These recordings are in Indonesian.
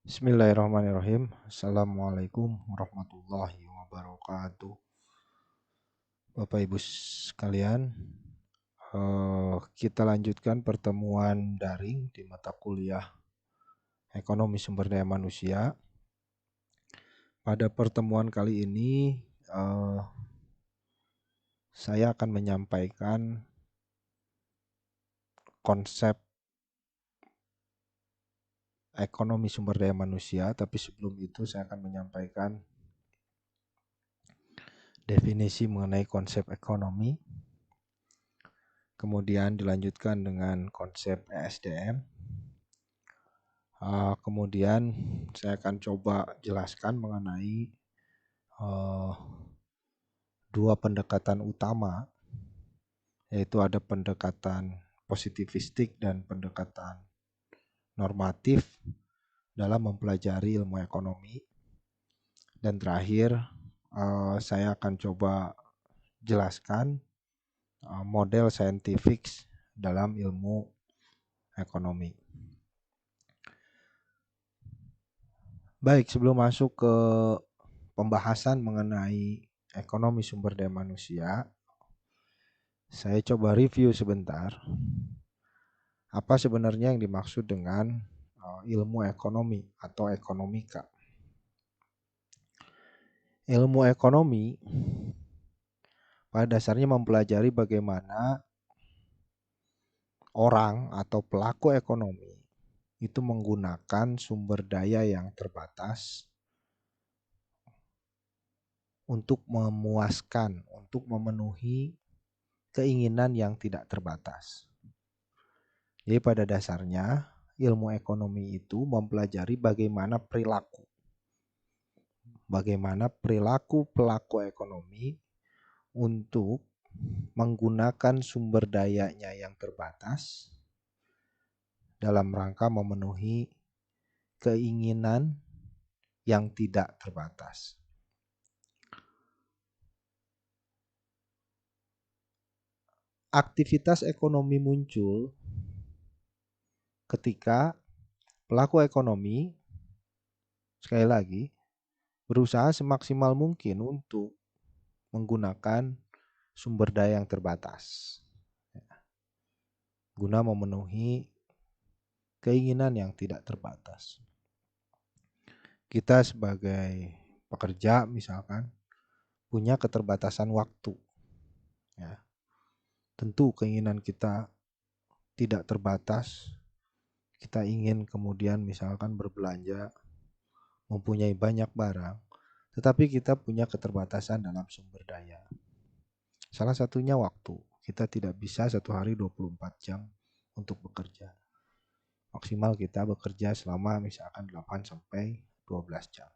Bismillahirrahmanirrahim. Assalamualaikum warahmatullahi wabarakatuh. Bapak Ibu sekalian, kita lanjutkan pertemuan daring di mata kuliah Ekonomi Sumber Daya Manusia. Pada pertemuan kali ini, saya akan menyampaikan konsep ekonomi sumber daya manusia, tapi sebelum itu saya akan menyampaikan definisi mengenai konsep ekonomi. Kemudian dilanjutkan dengan konsep ESDM. Kemudian saya akan coba jelaskan mengenai dua pendekatan utama, yaitu ada pendekatan positivistik dan pendekatan normatif dalam mempelajari ilmu ekonomi. Dan terakhir saya akan coba jelaskan model saintifik dalam ilmu ekonomi. Baik, sebelum masuk ke pembahasan mengenai ekonomi sumber daya manusia, saya coba review sebentar apa sebenarnya yang dimaksud dengan ilmu ekonomi atau ekonomika. Ilmu ekonomi pada dasarnya mempelajari bagaimana orang atau pelaku ekonomi itu menggunakan sumber daya yang terbatas untuk memuaskan, untuk memenuhi keinginan yang tidak terbatas. Jadi pada dasarnya ilmu ekonomi itu mempelajari bagaimana perilaku pelaku ekonomi untuk menggunakan sumber dayanya yang terbatas dalam rangka memenuhi keinginan yang tidak terbatas. Aktivitas ekonomi muncul ketika pelaku ekonomi, sekali lagi, berusaha semaksimal mungkin untuk menggunakan sumber daya yang terbatas guna memenuhi keinginan yang tidak terbatas. Kita sebagai pekerja misalkan punya keterbatasan waktu. Ya. Tentu keinginan kita tidak terbatas. Kita ingin kemudian misalkan berbelanja, mempunyai banyak barang, tetapi kita punya keterbatasan dalam sumber daya. Salah satunya waktu. Kita tidak bisa satu hari 24 jam untuk bekerja. Maksimal kita bekerja selama misalkan 8 sampai 12 jam.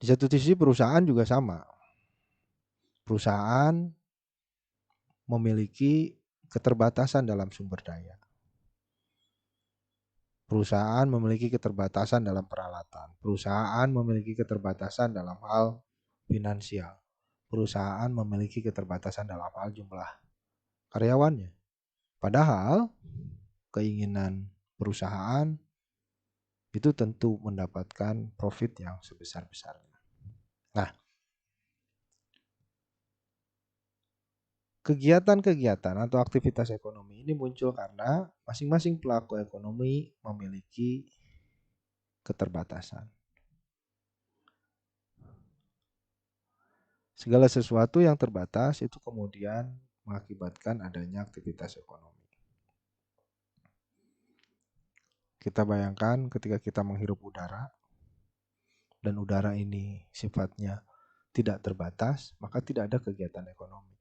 Di satu sisi perusahaan juga sama. Perusahaan memiliki keterbatasan dalam sumber daya. Perusahaan memiliki keterbatasan dalam peralatan. Perusahaan memiliki keterbatasan dalam hal finansial. Perusahaan memiliki keterbatasan dalam hal jumlah karyawannya. Padahal keinginan perusahaan itu tentu mendapatkan profit yang sebesar-besarnya. Nah, kegiatan-kegiatan atau aktivitas ekonomi ini muncul karena masing-masing pelaku ekonomi memiliki keterbatasan. Segala sesuatu yang terbatas itu kemudian mengakibatkan adanya aktivitas ekonomi. Kita bayangkan ketika kita menghirup udara dan udara ini sifatnya tidak terbatas, maka tidak ada kegiatan ekonomi.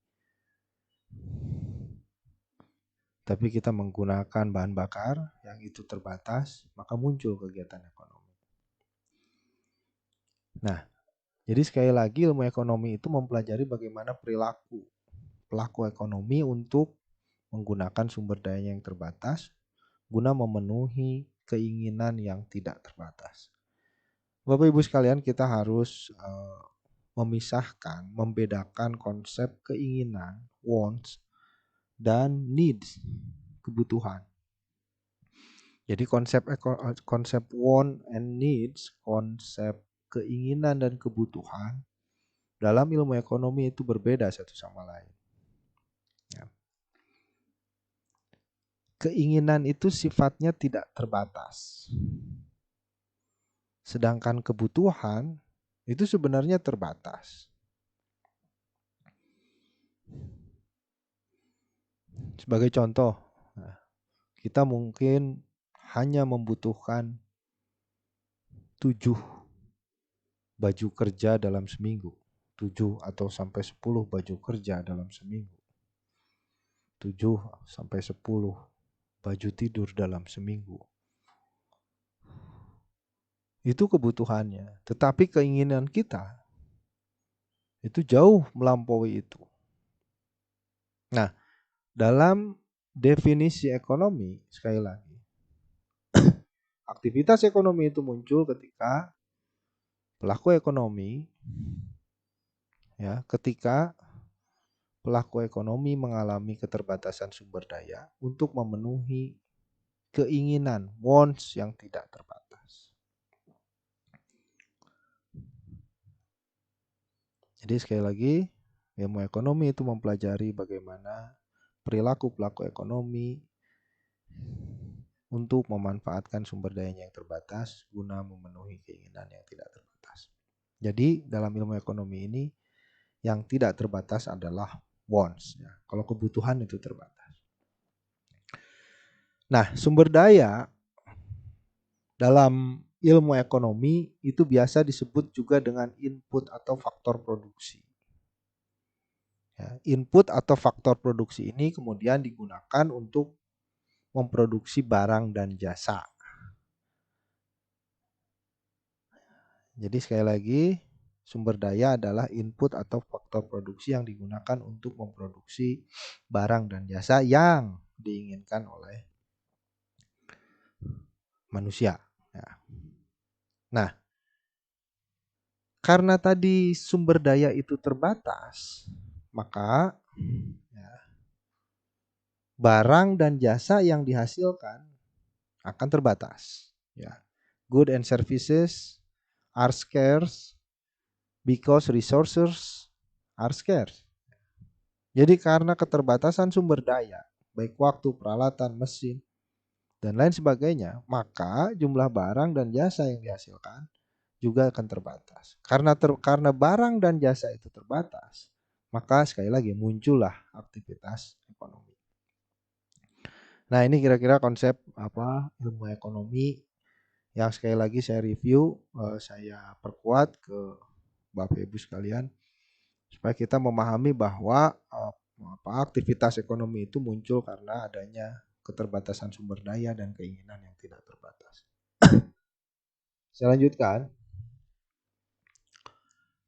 Tapi kita menggunakan bahan bakar yang itu terbatas, maka muncul kegiatan ekonomi. Nah, jadi sekali lagi ilmu ekonomi itu mempelajari bagaimana perilaku pelaku ekonomi untuk menggunakan sumber daya yang terbatas guna memenuhi keinginan yang tidak terbatas. Bapak Ibu sekalian, kita harus memisahkan, membedakan konsep keinginan, wants, dan needs, kebutuhan. Jadi konsep want and needs, konsep keinginan dan kebutuhan dalam ilmu ekonomi itu berbeda satu sama lain. Ya. Keinginan itu sifatnya tidak terbatas. Sedangkan kebutuhan itu sebenarnya terbatas. Sebagai contoh, kita mungkin hanya membutuhkan 7 baju kerja dalam seminggu. 7 atau sampai 10 baju kerja dalam seminggu. 7 sampai 10 baju tidur dalam seminggu. Itu kebutuhannya. Tetapi keinginan kita itu jauh melampaui itu. Nah, dalam definisi ekonomi, sekali lagi, aktivitas ekonomi itu muncul ketika pelaku ekonomi, ketika pelaku ekonomi mengalami keterbatasan sumber daya untuk memenuhi keinginan, wants yang tidak terbatas. Jadi sekali lagi, ilmu ekonomi itu mempelajari bagaimana perilaku pelaku ekonomi untuk memanfaatkan sumber dayanya yang terbatas guna memenuhi keinginan yang tidak terbatas. Jadi dalam ilmu ekonomi ini yang tidak terbatas adalah wants. Ya. Kalau kebutuhan itu terbatas. Nah, sumber daya dalam ilmu ekonomi itu biasa disebut juga dengan input atau faktor produksi. Ya, input atau faktor produksi ini kemudian digunakan untuk memproduksi barang dan jasa. Jadi sekali lagi, sumber daya adalah input atau faktor produksi yang digunakan untuk memproduksi barang dan jasa yang diinginkan oleh manusia. Ya. Nah, karena tadi sumber daya itu terbatas, maka barang dan jasa yang dihasilkan akan terbatas. Ya. Goods and services are scarce because resources are scarce. Jadi karena keterbatasan sumber daya, baik waktu, peralatan, mesin, dan lain sebagainya, maka jumlah barang dan jasa yang dihasilkan juga akan terbatas. Karena barang dan jasa itu terbatas, maka sekali lagi muncullah aktivitas ekonomi. Nah, ini kira-kira konsep ilmu ekonomi yang sekali lagi saya review, saya perkuat ke Bapak Ibu sekalian supaya kita memahami bahwa aktivitas ekonomi itu muncul karena adanya keterbatasan sumber daya dan keinginan yang tidak terbatas. Saya lanjutkan.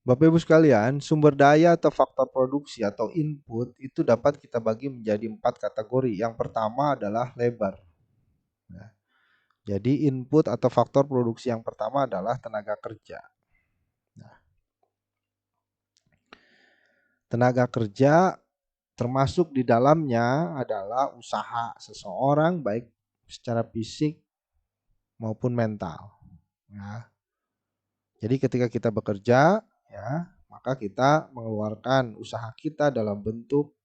Bapak Ibu sekalian, sumber daya atau faktor produksi atau input itu dapat kita bagi menjadi 4 kategori. Yang pertama adalah labor. Ya. Jadi input atau faktor produksi yang pertama adalah tenaga kerja. Nah, tenaga kerja termasuk di dalamnya adalah usaha seseorang baik secara fisik maupun mental. Ya. Jadi ketika kita bekerja, ya, maka kita mengeluarkan usaha kita dalam bentuk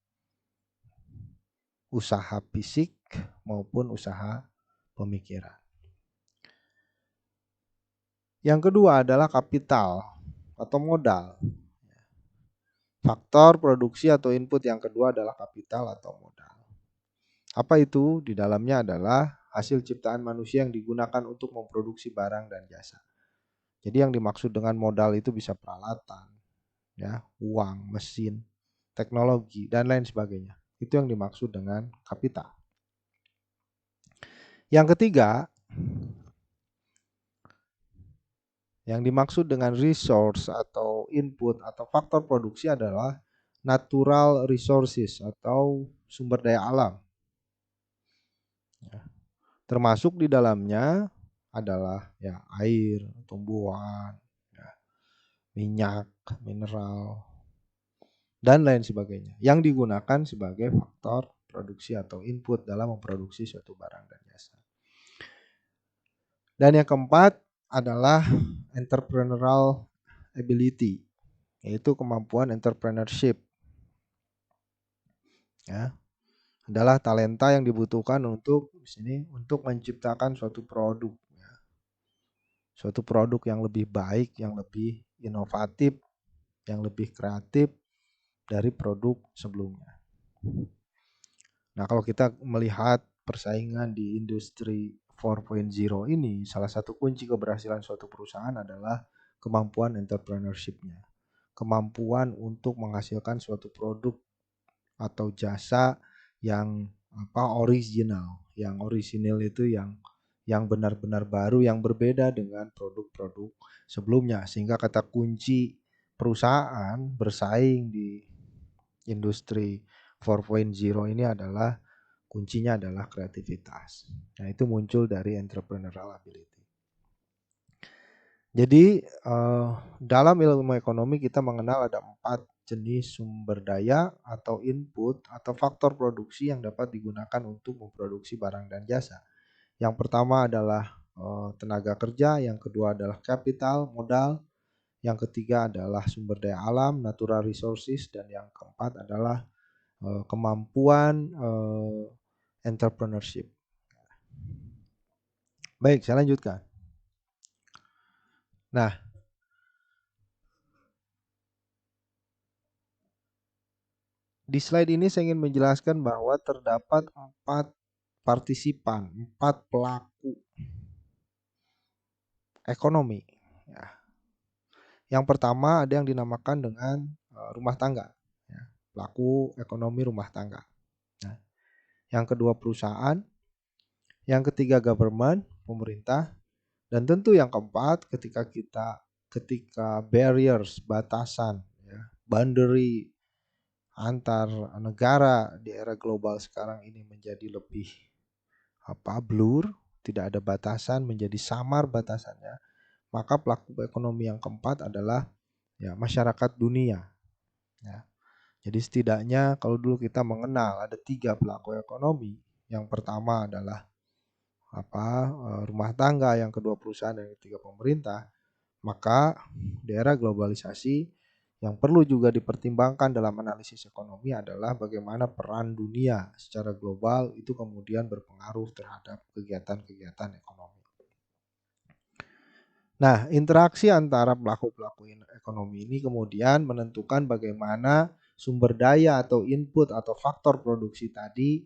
usaha fisik maupun usaha pemikiran. Yang kedua adalah kapital atau modal. Faktor produksi atau input yang kedua adalah kapital atau modal. Apa itu? Di dalamnya adalah hasil ciptaan manusia yang digunakan untuk memproduksi barang dan jasa. Jadi yang dimaksud dengan modal itu bisa peralatan, ya, uang, mesin, teknologi, dan lain sebagainya. Itu yang dimaksud dengan kapital. Yang ketiga, yang dimaksud dengan resource atau input atau faktor produksi adalah natural resources atau sumber daya alam. Ya. Termasuk di dalamnya adalah ya air, tumbuhan, ya, minyak, mineral, dan lain sebagainya yang digunakan sebagai faktor produksi atau input dalam memproduksi suatu barang dan jasa. Dan yang keempat adalah entrepreneurial ability, yaitu kemampuan entrepreneurship. Ya, adalah talenta yang dibutuhkan untuk menciptakan suatu produk, ya. Suatu produk yang lebih baik, yang lebih inovatif, yang lebih kreatif dari produk sebelumnya. Nah, kalau kita melihat persaingan di industri 4.0 ini, salah satu kunci keberhasilan suatu perusahaan adalah kemampuan entrepreneurship-nya. Kemampuan untuk menghasilkan suatu produk atau jasa yang original. Yang original itu yang benar-benar baru, yang berbeda dengan produk-produk sebelumnya. Sehingga kata kunci perusahaan bersaing di industri 4.0 ini adalah kuncinya adalah kreativitas. Nah, itu muncul dari entrepreneurial ability. Jadi dalam ilmu ekonomi kita mengenal ada 4 jenis sumber daya atau input atau faktor produksi yang dapat digunakan untuk memproduksi barang dan jasa. Yang pertama adalah tenaga kerja, yang kedua adalah capital, modal, yang ketiga adalah sumber daya alam, natural resources, dan yang keempat adalah kemampuan entrepreneurship. Baik, saya lanjutkan. Nah, di slide ini saya ingin menjelaskan bahwa terdapat 4 partisipan, 4 pelaku ekonomi. Ya. Yang pertama ada yang dinamakan dengan rumah tangga, ya. Pelaku ekonomi rumah tangga. Nah, yang kedua perusahaan, yang ketiga government, pemerintah, dan tentu yang keempat ketika barriers, batasan, ya, boundary antar negara di era global sekarang ini menjadi lebih blur, tidak ada batasan, menjadi samar batasannya, maka pelaku ekonomi yang keempat adalah ya masyarakat dunia. Ya. Jadi setidaknya kalau dulu kita mengenal ada 3 pelaku ekonomi, yang pertama adalah rumah tangga, yang kedua perusahaan, dan yang ketiga pemerintah, maka di era globalisasi yang perlu juga dipertimbangkan dalam analisis ekonomi adalah bagaimana peran dunia secara global itu kemudian berpengaruh terhadap kegiatan-kegiatan ekonomi. Nah, interaksi antara pelaku-pelaku ekonomi ini kemudian menentukan bagaimana sumber daya atau input atau faktor produksi tadi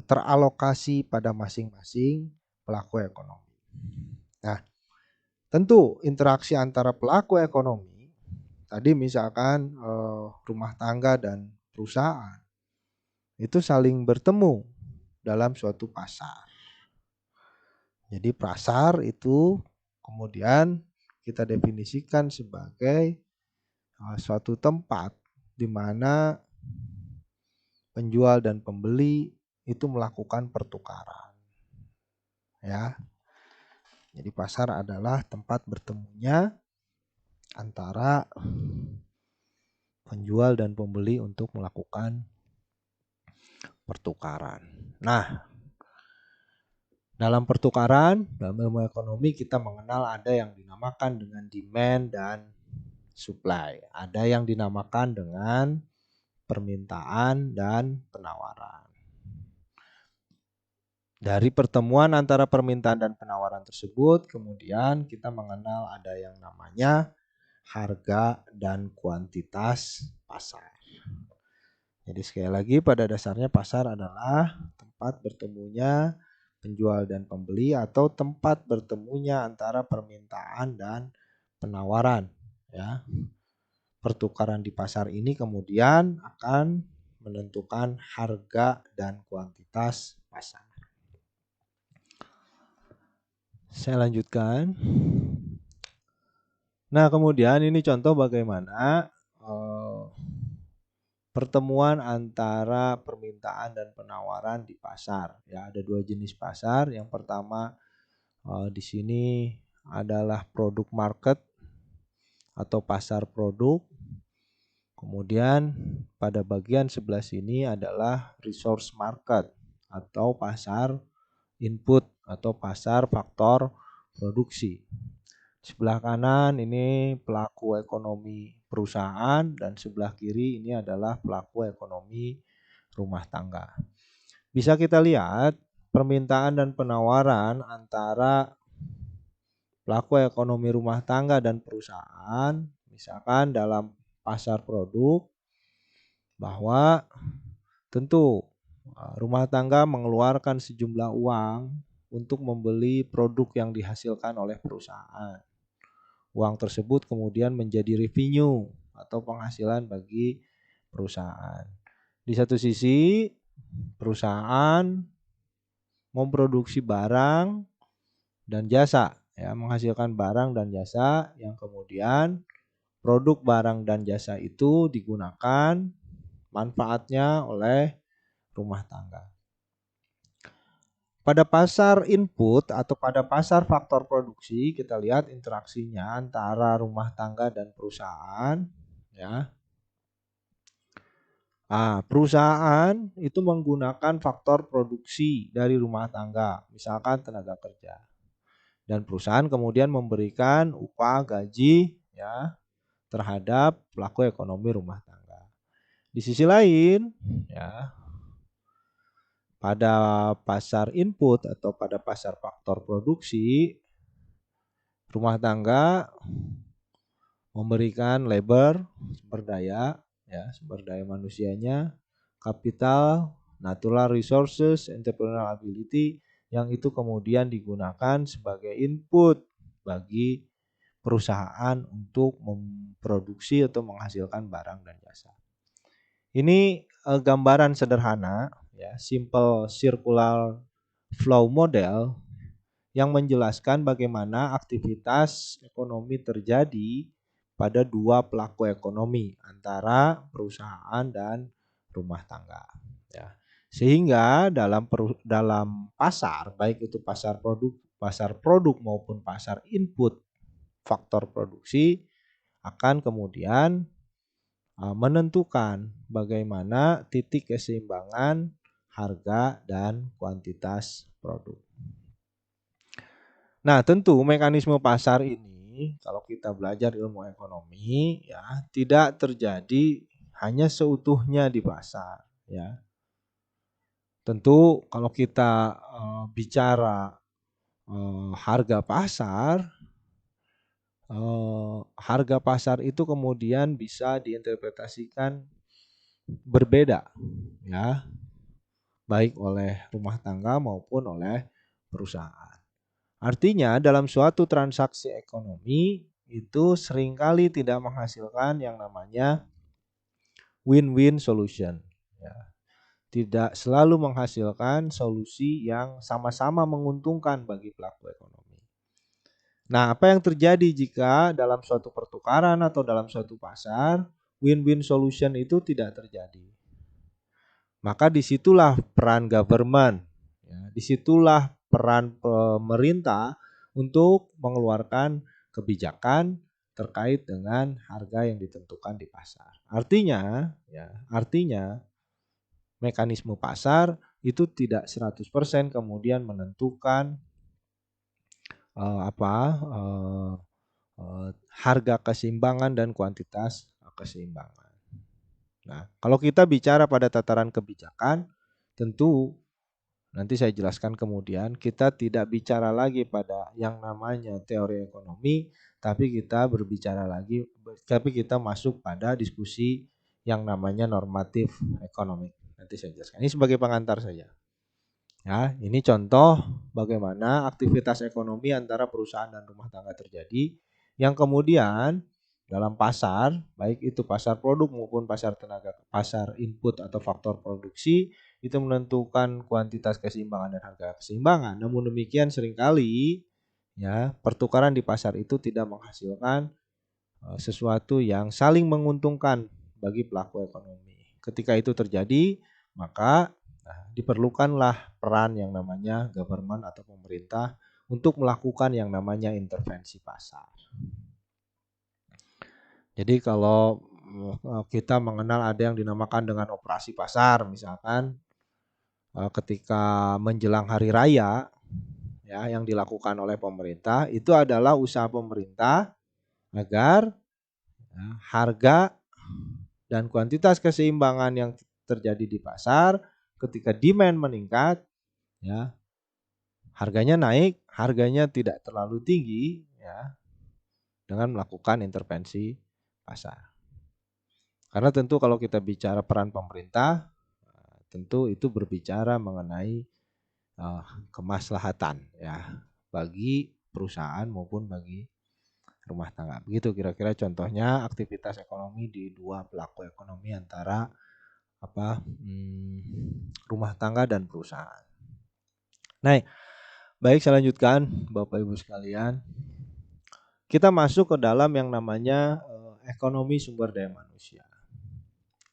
teralokasi pada masing-masing pelaku ekonomi. Nah, tentu interaksi antara pelaku ekonomi tadi misalkan rumah tangga dan perusahaan itu saling bertemu dalam suatu pasar. Jadi pasar itu kemudian kita definisikan sebagai suatu tempat di mana penjual dan pembeli itu melakukan pertukaran. Ya. Jadi pasar adalah tempat bertemunya antara penjual dan pembeli untuk melakukan pertukaran. Nah, dalam pertukaran, dalam ilmu ekonomi kita mengenal ada yang dinamakan dengan demand dan supply. Ada yang dinamakan dengan permintaan dan penawaran. Dari pertemuan antara permintaan dan penawaran tersebut, kemudian kita mengenal ada yang namanya harga dan kuantitas pasar. Jadi sekali lagi pada dasarnya pasar adalah tempat bertemunya penjual dan pembeli atau tempat bertemunya antara permintaan dan penawaran, ya. Pertukaran di pasar ini kemudian akan menentukan harga dan kuantitas pasar. Saya lanjutkan. Nah, kemudian ini contoh bagaimana pertemuan antara permintaan dan penawaran di pasar. Ya, ada 2 jenis pasar. Yang pertama di sini adalah produk market atau pasar produk. Kemudian pada bagian sebelah sini adalah resource market atau pasar input atau pasar faktor produksi. Sebelah kanan ini pelaku ekonomi perusahaan dan sebelah kiri ini adalah pelaku ekonomi rumah tangga. Bisa kita lihat permintaan dan penawaran antara pelaku ekonomi rumah tangga dan perusahaan, misalkan dalam pasar produk, bahwa tentu rumah tangga mengeluarkan sejumlah uang untuk membeli produk yang dihasilkan oleh perusahaan. Uang tersebut kemudian menjadi revenue atau penghasilan bagi perusahaan. Di satu sisi, perusahaan memproduksi barang dan jasa, ya, menghasilkan barang dan jasa yang kemudian produk barang dan jasa itu digunakan manfaatnya oleh rumah tangga. Pada pasar input atau pada pasar faktor produksi, kita lihat interaksinya antara rumah tangga dan perusahaan, ya. Perusahaan itu menggunakan faktor produksi dari rumah tangga, misalkan tenaga kerja. Dan perusahaan kemudian memberikan upah gaji, ya, terhadap pelaku ekonomi rumah tangga. Di sisi lain, ya, pada pasar input atau pada pasar faktor produksi, rumah tangga memberikan labor, sumber daya, ya, sumber daya manusianya, kapital, natural resources, entrepreneurial ability, yang itu kemudian digunakan sebagai input bagi perusahaan untuk memproduksi atau menghasilkan barang dan jasa. Ini gambaran sederhana, ya, simple circular flow model yang menjelaskan bagaimana aktivitas ekonomi terjadi pada dua pelaku ekonomi antara perusahaan dan rumah tangga, ya. Sehingga dalam pasar, baik itu pasar produk maupun pasar input faktor produksi, akan kemudian menentukan bagaimana titik keseimbangan harga dan kuantitas produk. Nah, tentu mekanisme pasar ini kalau kita belajar ilmu ekonomi, ya, tidak terjadi hanya seutuhnya di pasar, ya. Tentu kalau kita bicara harga pasar itu kemudian bisa diinterpretasikan berbeda, ya, baik oleh rumah tangga maupun oleh perusahaan. Artinya dalam suatu transaksi ekonomi itu seringkali tidak menghasilkan yang namanya win-win solution, ya. Tidak selalu menghasilkan solusi yang sama-sama menguntungkan bagi pelaku ekonomi. Nah, apa yang terjadi jika dalam suatu pertukaran atau dalam suatu pasar win-win solution itu tidak terjadi? Maka disitulah peran government, ya, disitulah peran pemerintah untuk mengeluarkan kebijakan terkait dengan harga yang ditentukan di pasar. Artinya mekanisme pasar itu tidak 100% kemudian menentukan harga keseimbangan dan kuantitas keseimbangan. Nah, kalau kita bicara pada tataran kebijakan, tentu nanti saya jelaskan kemudian, kita tidak bicara lagi pada yang namanya teori ekonomi, tapi kita masuk pada diskusi yang namanya normatif ekonomi. Nanti saya jelaskan. Ini sebagai pengantar saja. Ya, ini contoh bagaimana aktivitas ekonomi antara perusahaan dan rumah tangga terjadi, yang kemudian dalam pasar, baik itu pasar produk maupun pasar input atau faktor produksi, itu menentukan kuantitas keseimbangan dan harga keseimbangan. Namun demikian seringkali, ya, pertukaran di pasar itu tidak menghasilkan sesuatu yang saling menguntungkan bagi pelaku ekonomi. Ketika itu terjadi, maka diperlukanlah peran yang namanya government atau pemerintah untuk melakukan yang namanya intervensi pasar. Jadi kalau kita mengenal ada yang dinamakan dengan operasi pasar, misalkan ketika menjelang hari raya, ya yang dilakukan oleh pemerintah itu adalah usaha pemerintah agar ya, harga dan kuantitas keseimbangan yang terjadi di pasar ketika demand meningkat, ya harganya naik, harganya tidak terlalu tinggi, ya dengan melakukan intervensi pasar. Karena tentu kalau kita bicara peran pemerintah, tentu itu berbicara mengenai kemaslahatan ya bagi perusahaan maupun bagi rumah tangga. Begitu kira-kira contohnya aktivitas ekonomi di dua pelaku ekonomi antara rumah tangga dan perusahaan. Nah, baik saya lanjutkan Bapak Ibu sekalian. Kita masuk ke dalam yang namanya ekonomi sumber daya manusia.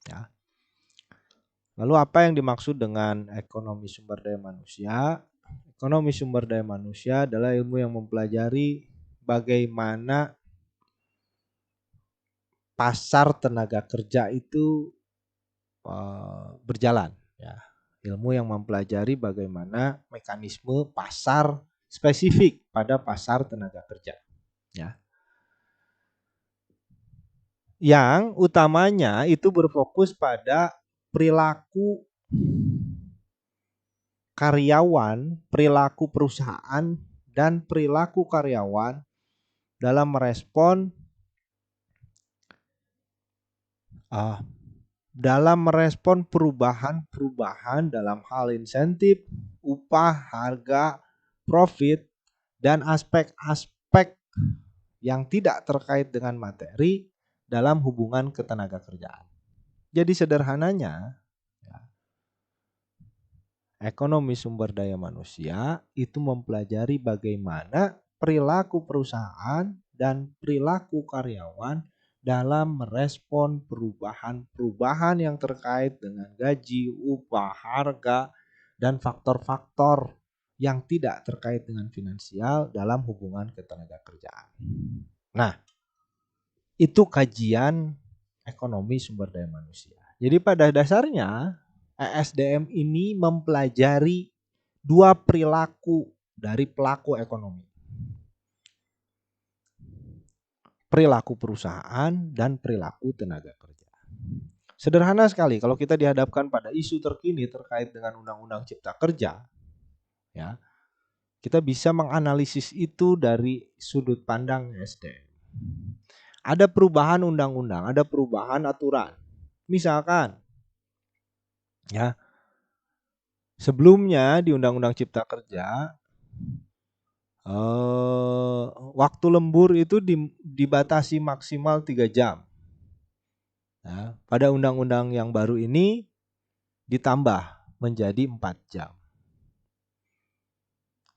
Ya. Lalu apa yang dimaksud dengan ekonomi sumber daya manusia? Ekonomi sumber daya manusia adalah ilmu yang mempelajari bagaimana pasar tenaga kerja itu berjalan. Ya. Ilmu yang mempelajari bagaimana mekanisme pasar spesifik pada pasar tenaga kerja. Ya. Yang utamanya itu berfokus pada perilaku karyawan, perilaku perusahaan, dan perilaku karyawan dalam merespon perubahan dalam hal insentif, upah, harga, profit, dan aspek-aspek yang tidak terkait dengan materi dalam hubungan ketenaga kerjaan. Jadi sederhananya, ekonomi sumber daya manusia itu mempelajari bagaimana perilaku perusahaan dan perilaku karyawan dalam merespon perubahan yang terkait dengan gaji, upah, harga, dan faktor-faktor yang tidak terkait dengan finansial dalam hubungan ketenaga kerjaan. Nah, itu kajian ekonomi sumber daya manusia. Jadi pada dasarnya ESDM ini mempelajari dua perilaku dari pelaku ekonomi. Perilaku perusahaan dan perilaku tenaga kerja. Sederhana sekali kalau kita dihadapkan pada isu terkini terkait dengan Undang-Undang Cipta Kerja, ya, kita bisa menganalisis itu dari sudut pandang ESDM. Ada perubahan undang-undang, ada perubahan aturan. Misalkan, ya, sebelumnya di Undang-Undang Cipta Kerja waktu lembur itu dibatasi maksimal 3 jam. Nah, pada undang-undang yang baru ini ditambah menjadi 4 jam.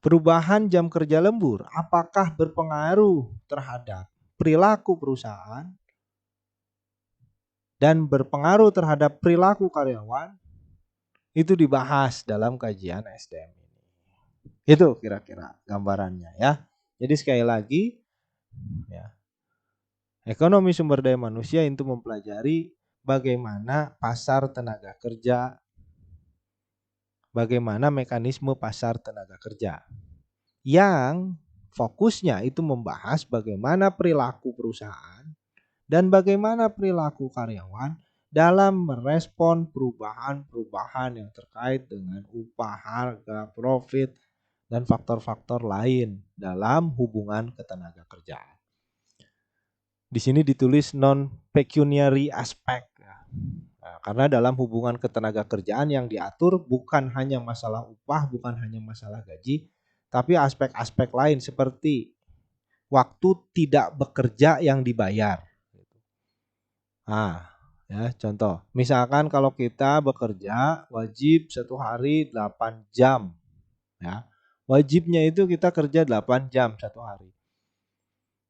Perubahan jam kerja lembur apakah berpengaruh terhadap perilaku perusahaan dan berpengaruh terhadap perilaku karyawan? Itu dibahas dalam kajian SDM ini. Itu kira-kira gambarannya ya. Jadi sekali lagi ya, ekonomi sumber daya manusia itu mempelajari bagaimana pasar tenaga kerja, bagaimana mekanisme pasar tenaga kerja. Yang fokusnya itu membahas bagaimana perilaku perusahaan dan bagaimana perilaku karyawan dalam merespon perubahan-perubahan yang terkait dengan upah, harga, profit, dan faktor-faktor lain dalam hubungan ketenaga kerjaan. Di sini ditulis non-pecuniary aspect. Nah, karena dalam hubungan ketenaga kerjaan yang diatur bukan hanya masalah upah, bukan hanya masalah gaji, tapi aspek-aspek lain seperti waktu tidak bekerja yang dibayar. Ya, contoh, misalkan kalau kita bekerja wajib 1 hari 8 jam. Ya, wajibnya itu kita kerja 8 jam 1 hari.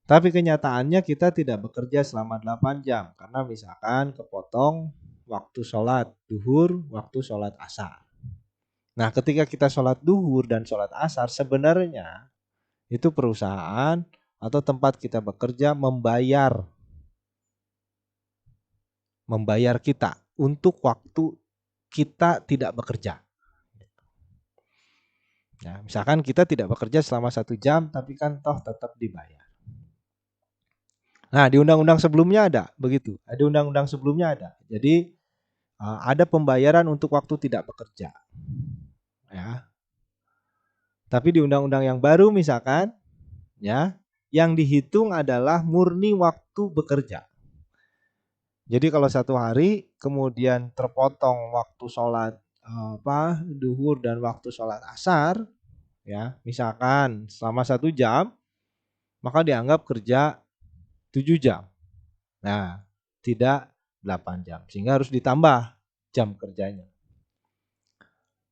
Tapi kenyataannya kita tidak bekerja selama 8 jam karena misalkan kepotong waktu sholat duhur, waktu sholat asar. Nah, ketika kita sholat duhur dan sholat asar, sebenarnya itu perusahaan atau tempat kita bekerja membayar kita untuk waktu kita tidak bekerja. Ya, misalkan kita tidak bekerja selama 1 jam, tapi kan toh tetap dibayar. Nah, di undang-undang sebelumnya ada begitu. Di undang-undang sebelumnya ada. Jadi ada pembayaran untuk waktu tidak bekerja. Ya. Tapi di undang-undang yang baru misalkan, ya, yang dihitung adalah murni waktu bekerja. Jadi kalau 1 hari kemudian terpotong waktu sholat duhur dan waktu sholat asar, ya, misalkan selama 1 jam, maka dianggap kerja 7 jam. Nah, tidak 8 jam, sehingga harus ditambah jam kerjanya.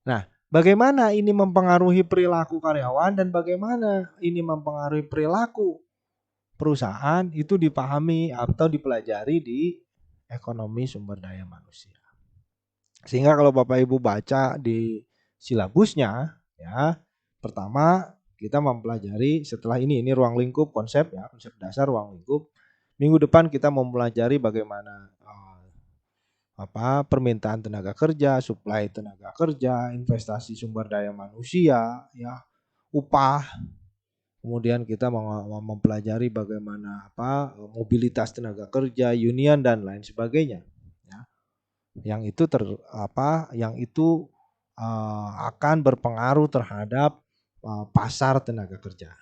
Nah, bagaimana ini mempengaruhi perilaku karyawan dan bagaimana ini mempengaruhi perilaku perusahaan, itu dipahami atau dipelajari di ekonomi sumber daya manusia. Sehingga kalau Bapak Ibu baca di silabusnya, ya, pertama kita mempelajari setelah ini ruang lingkup konsep, ya, konsep dasar ruang lingkup. Minggu depan kita mempelajari bagaimana permintaan tenaga kerja, suplai tenaga kerja, investasi sumber daya manusia, ya, upah. Kemudian kita mempelajari bagaimana mobilitas tenaga kerja, union dan lain sebagainya. Ya. Yang itu akan berpengaruh terhadap pasar tenaga kerja.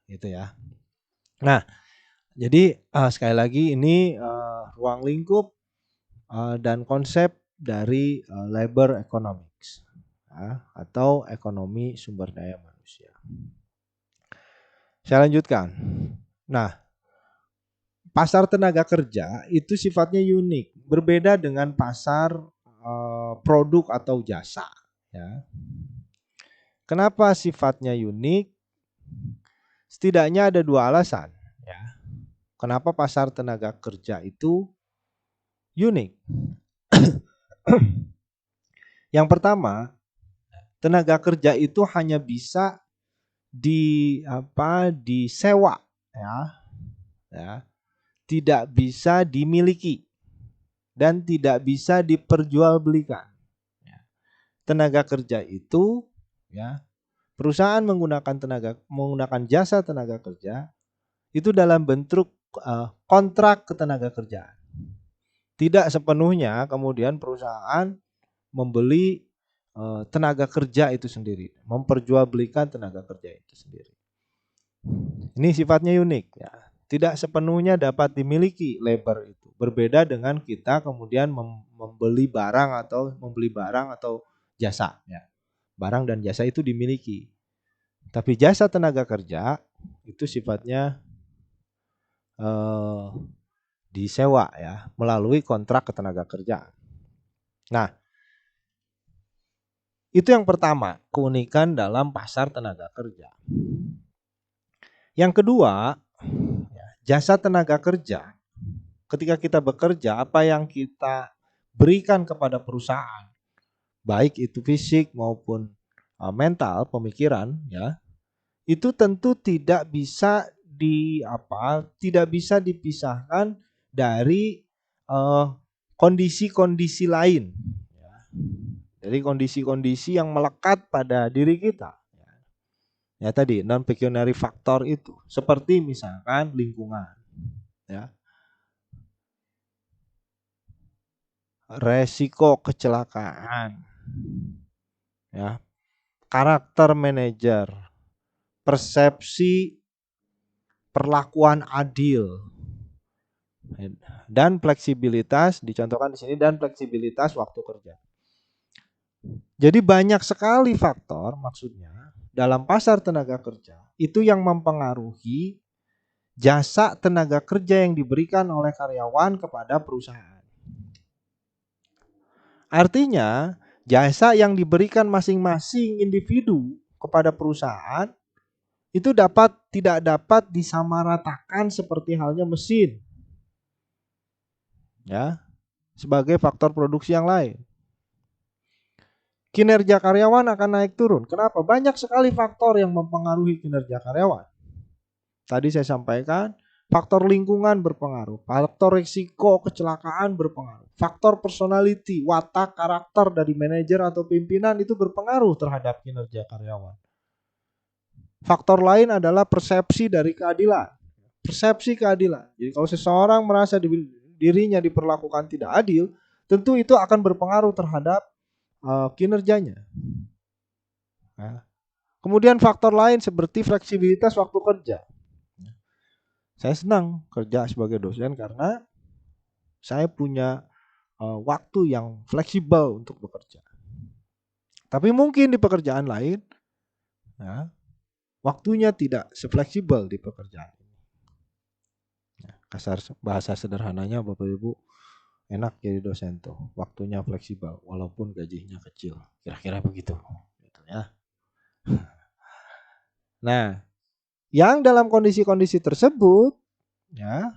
Gitu ya. Nah, jadi sekali lagi ini ruang lingkup dan konsep dari labor economics, ya, atau ekonomi sumber daya manusia. Saya lanjutkan. Nah, pasar tenaga kerja itu sifatnya unik, berbeda dengan pasar produk atau jasa. Ya. Kenapa sifatnya unik? Setidaknya ada 2 alasan. Ya. Kenapa pasar tenaga kerja itu unik? Yang pertama, tenaga kerja itu hanya bisa disewa, ya, tidak bisa dimiliki dan tidak bisa diperjualbelikan. Tenaga kerja itu, ya, perusahaan menggunakan jasa tenaga kerja itu dalam bentuk kontrak ketenaga kerjaan. Tidak sepenuhnya kemudian perusahaan membeli tenaga kerja itu sendiri, memperjualbelikan tenaga kerja itu sendiri. Ini sifatnya unik, ya. Tidak sepenuhnya dapat dimiliki labor itu. Berbeda dengan kita kemudian membeli barang atau jasa, ya. Barang dan jasa itu dimiliki. Tapi jasa tenaga kerja itu sifatnya disewa, ya, melalui kontrak ketenaga kerjaan. Nah, itu yang pertama, keunikan dalam pasar tenaga kerja. Yang kedua, jasa tenaga kerja. Ketika kita bekerja, apa yang kita berikan kepada perusahaan, baik itu fisik maupun mental, pemikiran, ya, itu tentu tidak bisa dipisahkan dari kondisi-kondisi lain. Jadi kondisi-kondisi yang melekat pada diri kita. Ya, tadi non-pecuniary factor itu, seperti misalkan lingkungan, ya, resiko kecelakaan, ya, karakter manajer, persepsi perlakuan adil, dan fleksibilitas, dicontohkan di sini, dan fleksibilitas waktu kerja. Jadi banyak sekali faktor, maksudnya dalam pasar tenaga kerja itu yang mempengaruhi jasa tenaga kerja yang diberikan oleh karyawan kepada perusahaan. Artinya, jasa yang diberikan masing-masing individu kepada perusahaan itu tidak dapat disamaratakan seperti halnya mesin, ya, sebagai faktor produksi yang lain. Kinerja karyawan akan naik turun. Kenapa? Banyak sekali faktor yang mempengaruhi kinerja karyawan. Tadi saya sampaikan faktor lingkungan berpengaruh, faktor risiko kecelakaan berpengaruh, faktor personality, watak, karakter dari manajer atau pimpinan itu berpengaruh terhadap kinerja karyawan. Faktor lain adalah persepsi dari keadilan. Persepsi keadilan. Jadi kalau seseorang merasa dirinya diperlakukan tidak adil, tentu itu akan berpengaruh terhadap kinerjanya. Nah, kemudian faktor lain seperti fleksibilitas waktu kerja. Saya senang kerja sebagai dosen karena saya punya waktu yang fleksibel untuk bekerja. Tapi mungkin di pekerjaan lain, ya, waktunya tidak sefleksibel di pekerjaan. Kasar bahasa sederhananya Bapak Ibu, enak jadi dosen tuh, waktunya fleksibel walaupun gajinya kecil, kira-kira begitu gitu ya. Nah, yang dalam kondisi-kondisi tersebut ya,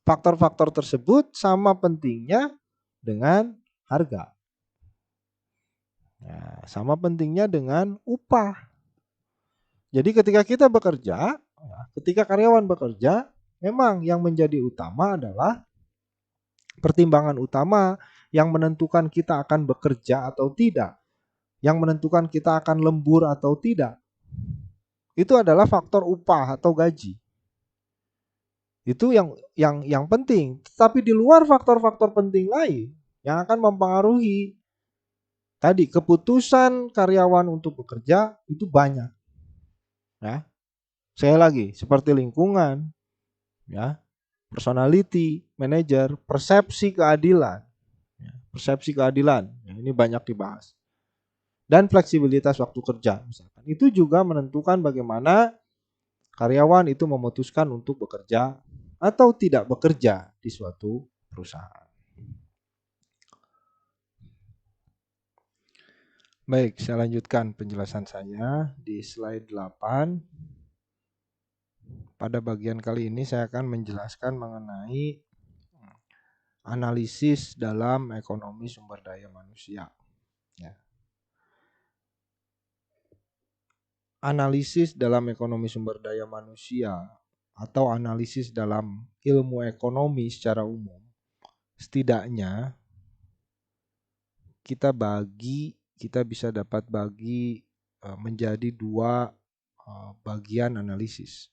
faktor-faktor tersebut sama pentingnya dengan harga. Nah, sama pentingnya dengan upah. Jadi ketika kita bekerja, ketika karyawan bekerja, memang yang menjadi utama adalah pertimbangan utama yang menentukan kita akan bekerja atau tidak, yang menentukan kita akan lembur atau tidak, itu adalah faktor upah atau gaji. Itu yang penting. Tapi di luar faktor-faktor penting lain yang akan mempengaruhi tadi keputusan karyawan untuk bekerja itu banyak. Ya. Saya lagi seperti lingkungan, ya, personality, manajer, persepsi keadilan. Ya, persepsi keadilan. Ya, ini banyak dibahas. Dan fleksibilitas waktu kerja misalkan. Itu juga menentukan bagaimana karyawan itu memutuskan untuk bekerja atau tidak bekerja di suatu perusahaan. Baik, saya lanjutkan penjelasan saya di slide 8. Pada bagian kali ini saya akan menjelaskan mengenai analisis dalam ekonomi sumber daya manusia. Ya. Analisis dalam ekonomi sumber daya manusia atau analisis dalam ilmu ekonomi secara umum, setidaknya kita bisa dapat bagi menjadi dua bagian analisis.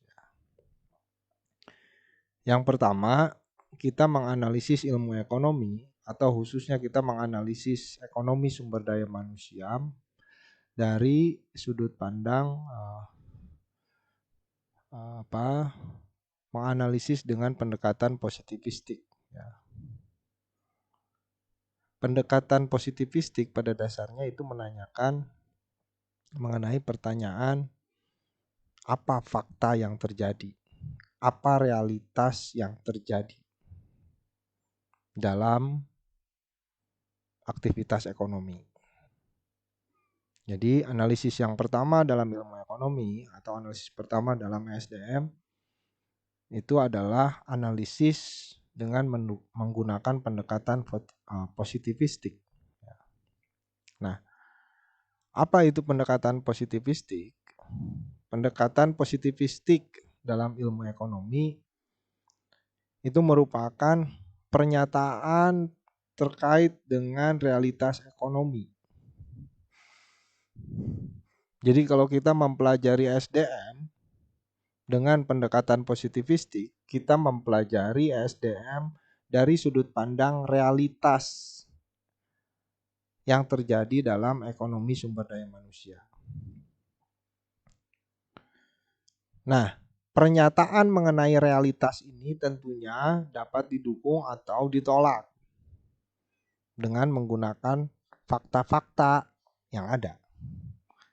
Yang pertama, kita menganalisis ilmu ekonomi atau khususnya kita menganalisis ekonomi sumber daya manusia dari sudut pandang menganalisis dengan pendekatan positivistik. Ya. Pendekatan positivistik pada dasarnya itu menanyakan mengenai pertanyaan apa fakta yang terjadi, apa realitas yang terjadi dalam aktivitas ekonomi. Jadi analisis yang pertama dalam ilmu ekonomi atau analisis pertama dalam SDM itu adalah analisis dengan menggunakan pendekatan positivistik. Nah, apa itu pendekatan positivistik? Pendekatan positivistik dalam ilmu ekonomi itu merupakan pernyataan terkait dengan realitas ekonomi. Jadi kalau kita mempelajari SDM dengan pendekatan positivistik, kita mempelajari SDM dari sudut pandang realitas yang terjadi dalam ekonomi sumber daya manusia. Nah, pernyataan mengenai realitas ini tentunya dapat didukung atau ditolak dengan menggunakan fakta-fakta yang ada.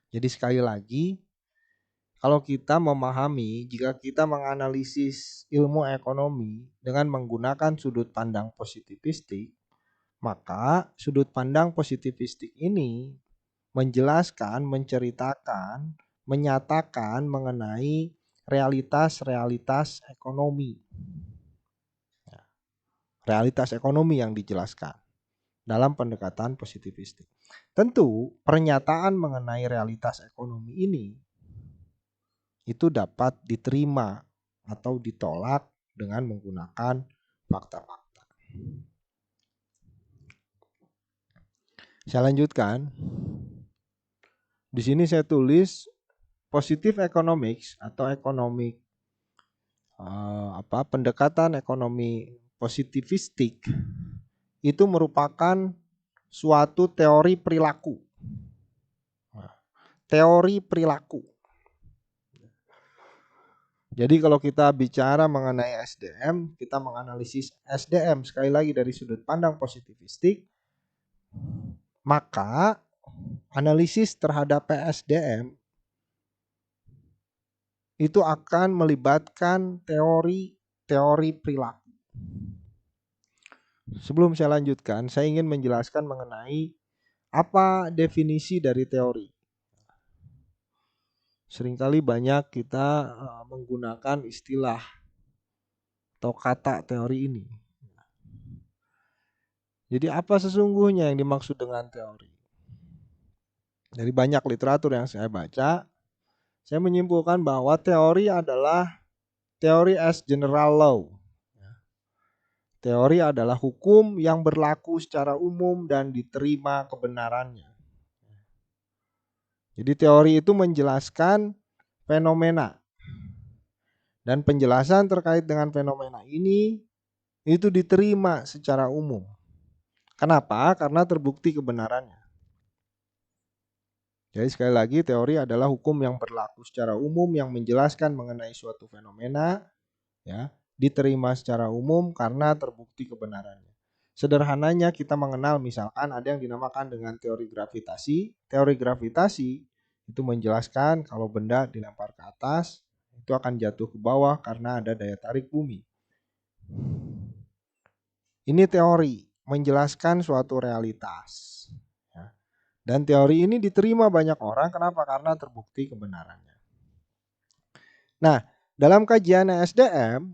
Jadi sekali lagi, kalau kita memahami, jika kita menganalisis ilmu ekonomi dengan menggunakan sudut pandang positivistik, maka sudut pandang positivistik ini menjelaskan, menceritakan, menyatakan mengenai realitas-realitas ekonomi. Realitas ekonomi yang dijelaskan dalam pendekatan positivistik. Tentu pernyataan mengenai realitas ekonomi ini itu dapat diterima atau ditolak dengan menggunakan fakta-fakta. Saya lanjutkan. Di sini saya tulis positive economics atau pendekatan ekonomi positivistik itu merupakan suatu teori perilaku. Teori perilaku. Jadi kalau kita bicara mengenai SDM, kita menganalisis SDM sekali lagi dari sudut pandang positivistik, maka analisis terhadap PSDM itu akan melibatkan teori perilaku. Sebelum saya lanjutkan, saya ingin menjelaskan mengenai apa definisi dari teori. Seringkali banyak kita menggunakan istilah atau kata teori ini. Jadi apa sesungguhnya yang dimaksud dengan teori? Dari banyak literatur yang saya baca, saya menyimpulkan bahwa teori adalah teori as general law. Teori adalah hukum yang berlaku secara umum dan diterima kebenarannya. Jadi teori itu menjelaskan fenomena. Dan penjelasan terkait dengan fenomena ini itu diterima secara umum. Kenapa? Karena terbukti kebenarannya. Jadi sekali lagi teori adalah hukum yang berlaku secara umum yang menjelaskan mengenai suatu fenomena, ya, diterima secara umum karena terbukti kebenarannya. Sederhananya kita mengenal misalkan ada yang dinamakan dengan teori gravitasi. Teori gravitasi itu menjelaskan kalau benda dilempar ke atas itu akan jatuh ke bawah karena ada daya tarik bumi. Ini teori menjelaskan suatu realitas. Dan teori ini diterima banyak orang, kenapa? Karena terbukti kebenarannya. Nah, dalam kajian SDM,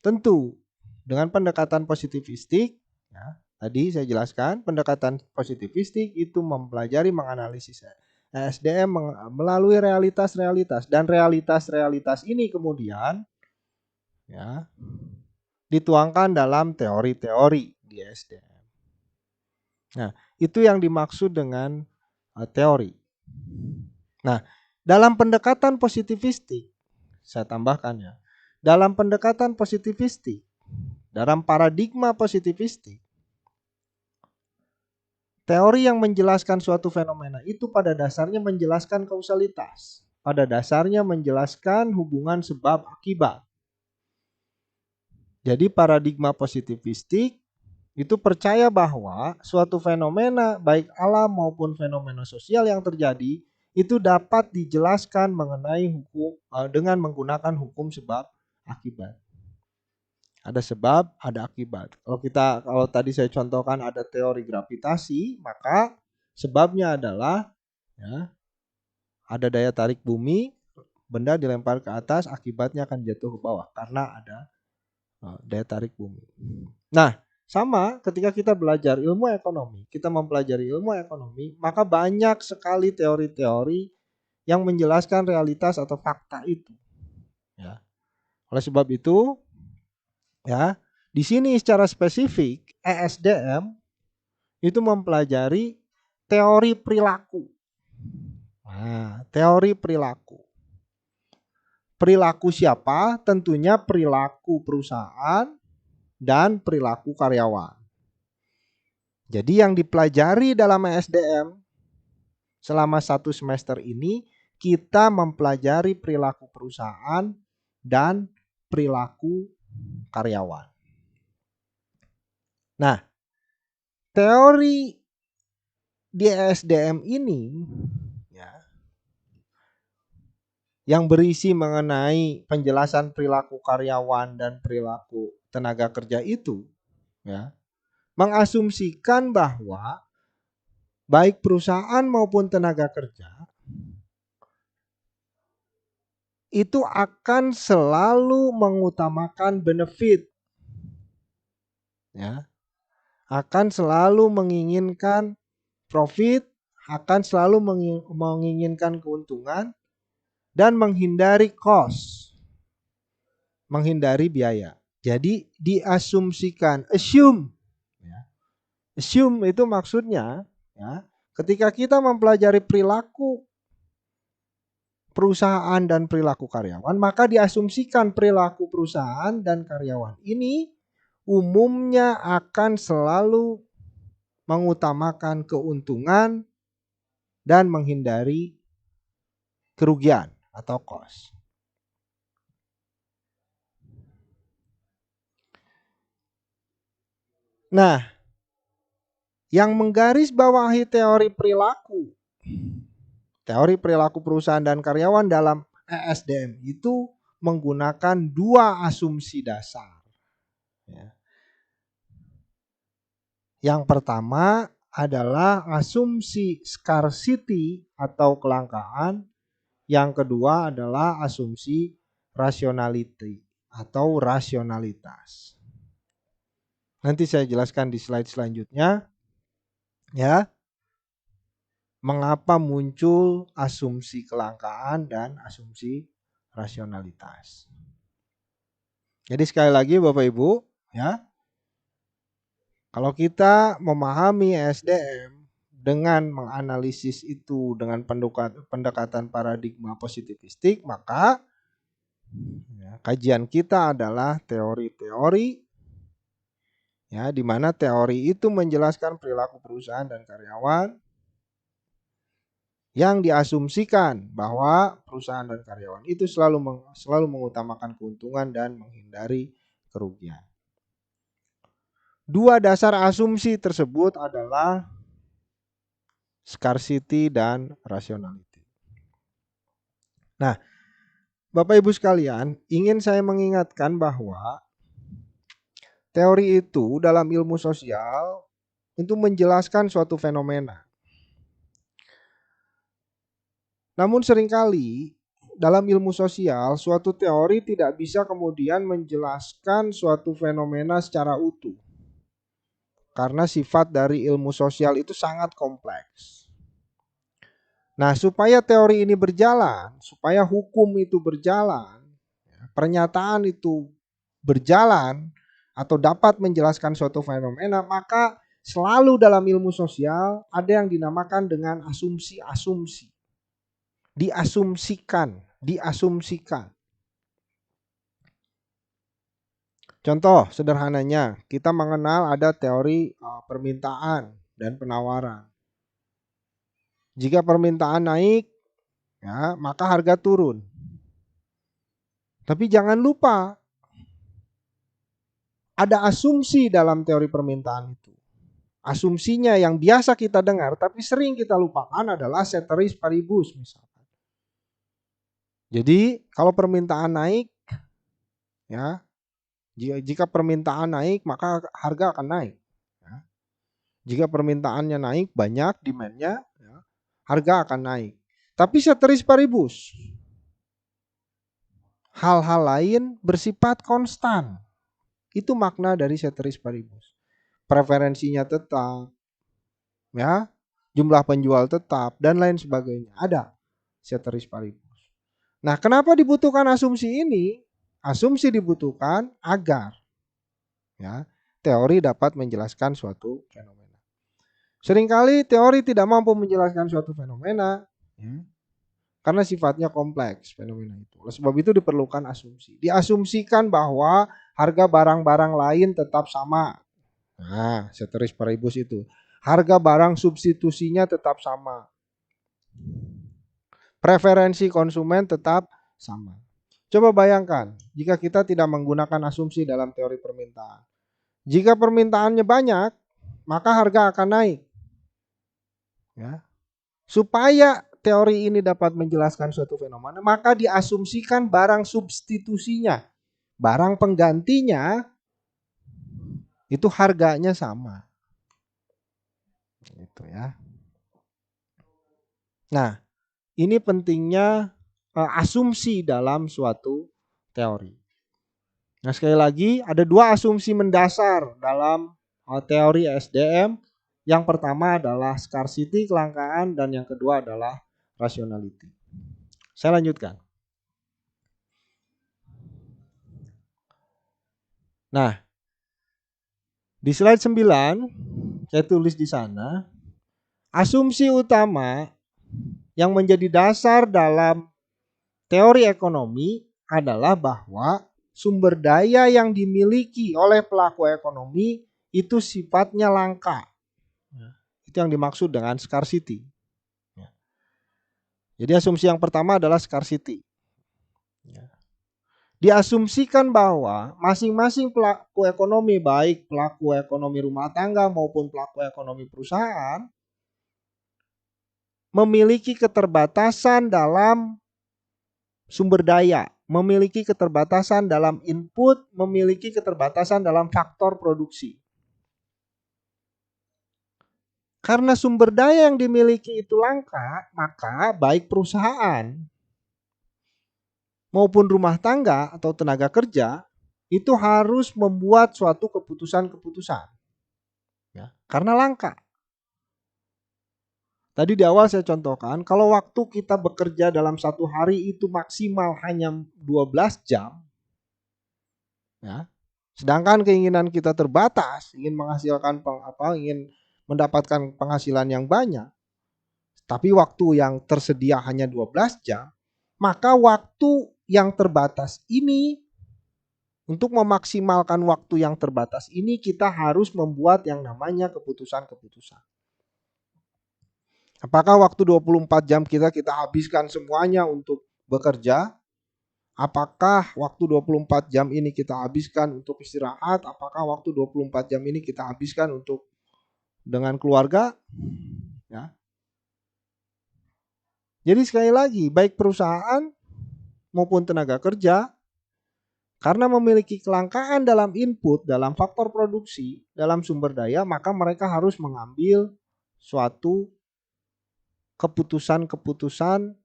tentu dengan pendekatan positivistik, ya, tadi saya jelaskan, pendekatan positivistik itu mempelajari, menganalisis SDM melalui realitas-realitas. Dan realitas-realitas ini kemudian ya, dituangkan dalam teori-teori di SDM. Nah, itu yang dimaksud dengan teori. Nah, dalam pendekatan positivistik, saya tambahkan ya, dalam pendekatan positivistik, dalam paradigma positivistik, teori yang menjelaskan suatu fenomena itu pada dasarnya menjelaskan kausalitas, pada dasarnya menjelaskan hubungan sebab akibat. Jadi paradigma positivistik itu percaya bahwa suatu fenomena baik alam maupun fenomena sosial yang terjadi itu dapat dijelaskan mengenai hukum dengan menggunakan hukum sebab akibat. Ada sebab, ada akibat. Kalau tadi saya contohkan ada teori gravitasi, maka sebabnya adalah ya, ada daya tarik bumi, benda dilempar ke atas, akibatnya akan jatuh ke bawah karena ada daya tarik bumi. Nah, sama ketika kita belajar ilmu ekonomi, kita mempelajari ilmu ekonomi, maka banyak sekali teori-teori yang menjelaskan realitas atau fakta itu. Ya. Oleh sebab itu, ya, di sini secara spesifik ESDM itu mempelajari teori perilaku. Nah, teori perilaku. Perilaku siapa? Tentunya perilaku perusahaan dan perilaku karyawan. Jadi yang dipelajari dalam ESDM selama 1 semester ini kita mempelajari perilaku perusahaan dan perilaku karyawan. Nah, teori di ESDM ini ya, yang berisi mengenai penjelasan perilaku karyawan dan perilaku tenaga kerja itu ya, mengasumsikan bahwa baik perusahaan maupun tenaga kerja itu akan selalu mengutamakan benefit. Ya. Akan selalu menginginkan profit, akan selalu menginginkan keuntungan dan menghindari cost. menghindari biaya. Jadi diasumsikan, assume. Ya. Assume itu maksudnya, ya, ketika kita mempelajari perilaku perusahaan dan perilaku karyawan, maka diasumsikan perilaku perusahaan dan karyawan ini umumnya akan selalu mengutamakan keuntungan dan menghindari kerugian atau cost. Nah, yang menggarisbawahi teori perilaku perusahaan dan karyawan dalam ESDM itu menggunakan dua asumsi dasar. Ya. Yang pertama adalah asumsi scarcity atau kelangkaan. Yang kedua adalah asumsi rationality atau rasionalitas. Nanti saya jelaskan di slide selanjutnya, ya, mengapa muncul asumsi kelangkaan dan asumsi rasionalitas. Jadi sekali lagi Bapak Ibu, ya, kalau kita memahami SDM dengan menganalisis itu dengan pendekatan paradigma positivistik, maka ya, kajian kita adalah teori-teori, ya, di mana teori itu menjelaskan perilaku perusahaan dan karyawan yang diasumsikan bahwa perusahaan dan karyawan itu selalu mengutamakan keuntungan dan menghindari kerugian. Dua dasar asumsi tersebut adalah scarcity dan rationality. Nah, Bapak Ibu sekalian, ingin saya mengingatkan bahwa teori itu dalam ilmu sosial untuk menjelaskan suatu fenomena. Namun seringkali dalam ilmu sosial suatu teori tidak bisa kemudian menjelaskan suatu fenomena secara utuh. Karena sifat dari ilmu sosial itu sangat kompleks. Nah, supaya teori ini berjalan, supaya hukum itu berjalan, pernyataan itu berjalan atau dapat menjelaskan suatu fenomena, maka selalu dalam ilmu sosial ada yang dinamakan dengan asumsi-asumsi. Diasumsikan. Contoh sederhananya, kita mengenal ada teori permintaan dan penawaran. Jika permintaan naik, ya, maka harga turun. Tapi jangan lupa, ada asumsi dalam teori permintaan itu. Asumsinya yang biasa kita dengar tapi sering kita lupakan adalah ceteris paribus misalkan. Jadi kalau permintaan naik, ya, jika permintaan naik maka harga akan naik. Ya. Jika permintaannya naik banyak demand-nya, ya, harga akan naik. Tapi ceteris paribus, hal-hal lain bersifat konstan. Itu makna dari ceteris paribus. Preferensinya tetap, ya, jumlah penjual tetap dan lain sebagainya. Ada ceteris paribus. Nah, kenapa dibutuhkan asumsi ini? Asumsi dibutuhkan agar, ya, teori dapat menjelaskan suatu fenomena. Seringkali teori tidak mampu menjelaskan suatu fenomena, ya, karena sifatnya kompleks fenomena itu. Oleh sebab itu diperlukan asumsi. Diasumsikan bahwa harga barang-barang lain tetap sama. Nah, ceteris paribus itu. Harga barang substitusinya tetap sama. Preferensi konsumen tetap sama. Coba bayangkan, jika kita tidak menggunakan asumsi dalam teori permintaan. Jika permintaannya banyak, maka harga akan naik. Ya. Supaya teori ini dapat menjelaskan suatu fenomena, maka diasumsikan barang substitusinya, barang penggantinya itu harganya sama. Gitu ya. Nah, ini pentingnya asumsi dalam suatu teori. Nah, sekali lagi ada dua asumsi mendasar dalam teori SDM. Yang pertama adalah scarcity, kelangkaan, dan yang kedua adalah rationality. Saya lanjutkan. Nah, di slide 9 saya tulis di sana, asumsi utama yang menjadi dasar dalam teori ekonomi adalah bahwa sumber daya yang dimiliki oleh pelaku ekonomi itu sifatnya langka. Itu yang dimaksud dengan scarcity. Jadi asumsi yang pertama adalah scarcity. Diasumsikan bahwa masing-masing pelaku ekonomi, baik pelaku ekonomi rumah tangga maupun pelaku ekonomi perusahaan, memiliki keterbatasan dalam sumber daya, memiliki keterbatasan dalam input, memiliki keterbatasan dalam faktor produksi. Karena sumber daya yang dimiliki itu langka, maka baik perusahaan maupun rumah tangga atau tenaga kerja itu harus membuat suatu keputusan-keputusan. Ya, karena langka. Tadi di awal saya contohkan, kalau waktu kita bekerja dalam satu hari itu maksimal hanya 12 jam, ya, sedangkan keinginan kita terbatas, ingin menghasilkan ingin mendapatkan penghasilan yang banyak, tapi waktu yang tersedia hanya 12 jam, maka waktu yang terbatas ini, untuk memaksimalkan waktu yang terbatas ini, kita harus membuat yang namanya keputusan-keputusan. Apakah waktu 24 jam kita habiskan semuanya untuk bekerja? Apakah waktu 24 jam ini kita habiskan untuk istirahat? Apakah waktu 24 jam ini kita habiskan untuk dengan keluarga? Ya. Jadi sekali lagi, baik perusahaan maupun tenaga kerja, karena memiliki kelangkaan dalam input, dalam faktor produksi, dalam sumber daya, maka mereka harus mengambil suatu keputusan-keputusan,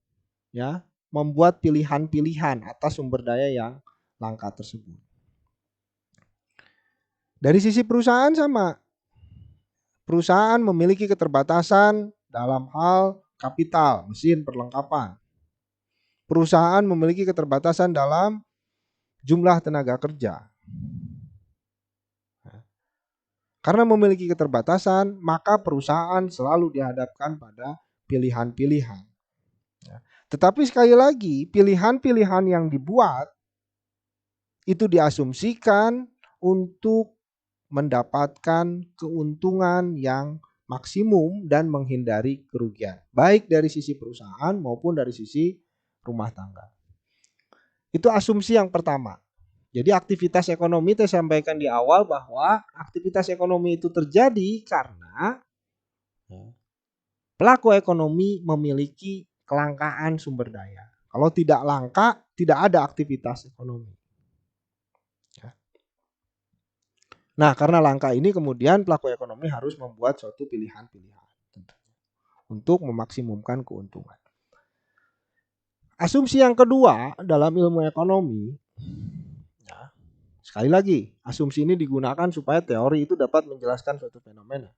ya, membuat pilihan-pilihan atas sumber daya yang langka tersebut. Dari sisi perusahaan sama. Perusahaan memiliki keterbatasan dalam hal kapital, mesin, perlengkapan. Perusahaan memiliki keterbatasan dalam jumlah tenaga kerja. Karena memiliki keterbatasan, maka perusahaan selalu dihadapkan pada pilihan-pilihan. Tetapi sekali lagi, pilihan-pilihan yang dibuat itu diasumsikan untuk mendapatkan keuntungan yang maksimum dan menghindari kerugian, baik dari sisi perusahaan maupun dari sisi rumah tangga. Itu asumsi yang pertama. Jadi aktivitas ekonomi saya sampaikan di awal bahwa aktivitas ekonomi itu terjadi karena pelaku ekonomi memiliki kelangkaan sumber daya. Kalau tidak langka, tidak ada aktivitas ekonomi. Nah, karena langka ini kemudian pelaku ekonomi harus membuat suatu pilihan-pilihan untuk memaksimumkan keuntungan. Asumsi yang kedua dalam ilmu ekonomi, ya, sekali lagi, asumsi ini digunakan supaya teori itu dapat menjelaskan suatu fenomena.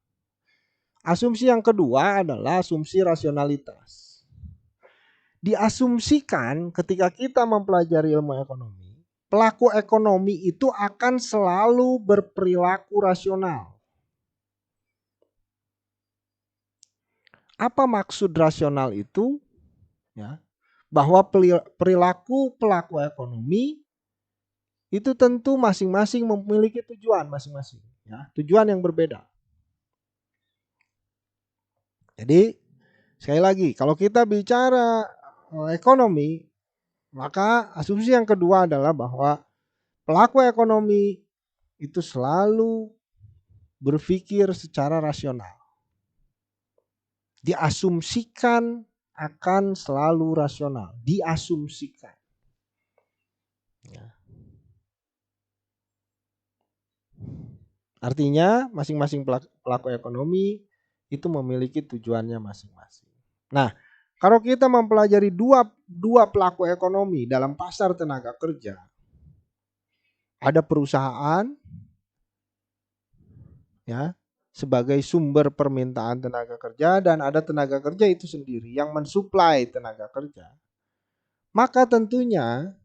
Asumsi yang kedua adalah asumsi rasionalitas. Diasumsikan ketika kita mempelajari ilmu ekonomi, pelaku ekonomi itu akan selalu berperilaku rasional. Apa maksud rasional itu? Ya, bahwa perilaku pelaku ekonomi itu tentu masing-masing memiliki tujuan masing-masing, ya, tujuan yang berbeda. Jadi sekali lagi, kalau kita bicara ekonomi, maka asumsi yang kedua adalah bahwa pelaku ekonomi itu selalu berpikir secara rasional. Diasumsikan akan selalu rasional, diasumsikan. Ya. Artinya masing-masing pelaku ekonomi itu memiliki tujuannya masing-masing. Nah, kalau kita mempelajari dua pelaku ekonomi dalam pasar tenaga kerja, ada perusahaan, ya, sebagai sumber permintaan tenaga kerja, dan ada tenaga kerja itu sendiri yang mensuplai tenaga kerja. Maka tentunya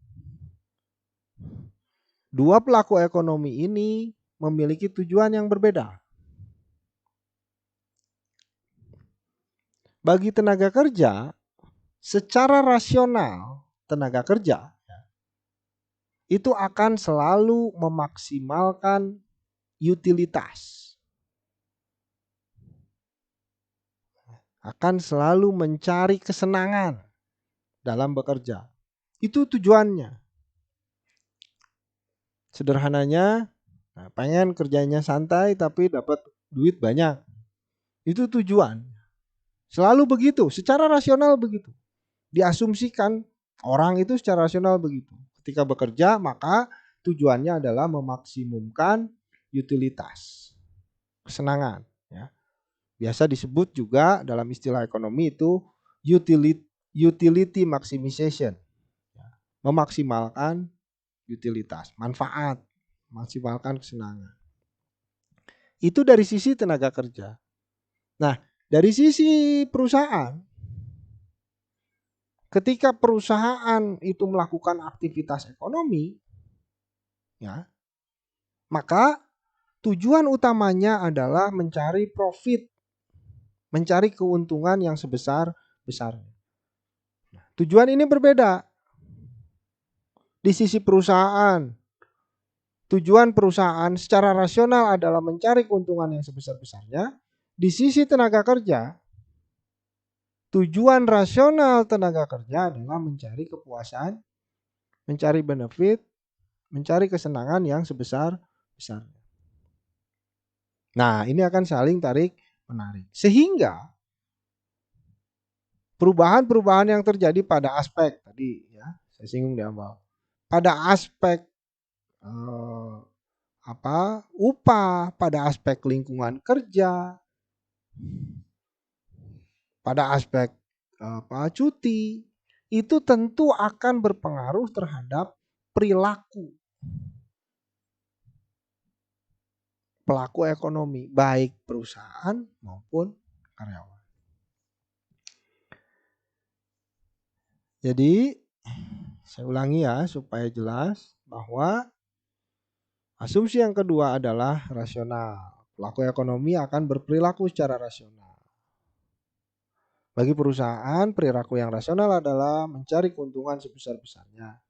Dua pelaku ekonomi ini memiliki tujuan yang berbeda. Bagi tenaga kerja, secara rasional tenaga kerja itu akan selalu memaksimalkan utilitas. Akan selalu mencari kesenangan dalam bekerja. Itu tujuannya. Sederhananya, pengen kerjanya santai tapi dapat duit banyak. Itu tujuan. Selalu begitu, secara rasional begitu. Diasumsikan orang itu secara rasional begitu. Ketika bekerja maka tujuannya adalah memaksimumkan utilitas, kesenangan. Ya. Biasa disebut juga dalam istilah ekonomi itu utility maximization. Ya. Memaksimalkan utilitas, manfaat, maksimalkan kesenangan. Itu dari sisi tenaga kerja. Nah, dari sisi perusahaan, ketika perusahaan itu melakukan aktivitas ekonomi, ya, maka tujuan utamanya adalah mencari profit, mencari keuntungan yang sebesar-besarnya. Tujuan ini berbeda. Di sisi perusahaan, tujuan perusahaan secara rasional adalah mencari keuntungan yang sebesar-besarnya. Di sisi tenaga kerja, tujuan rasional tenaga kerja adalah mencari kepuasan, mencari benefit, mencari kesenangan yang sebesar-besarnya. Nah, ini akan saling tarik-menarik. Sehingga perubahan-perubahan yang terjadi pada aspek tadi ya, saya singgung di awal. Pada aspek upah, pada aspek lingkungan kerja, pada aspek cuti, itu tentu akan berpengaruh terhadap perilaku pelaku ekonomi, baik perusahaan maupun karyawan. Jadi, saya ulangi ya supaya jelas bahwa asumsi yang kedua adalah rasional. Pelaku ekonomi akan berperilaku secara rasional. Bagi perusahaan, perilaku yang rasional adalah mencari keuntungan sebesar-besarnya.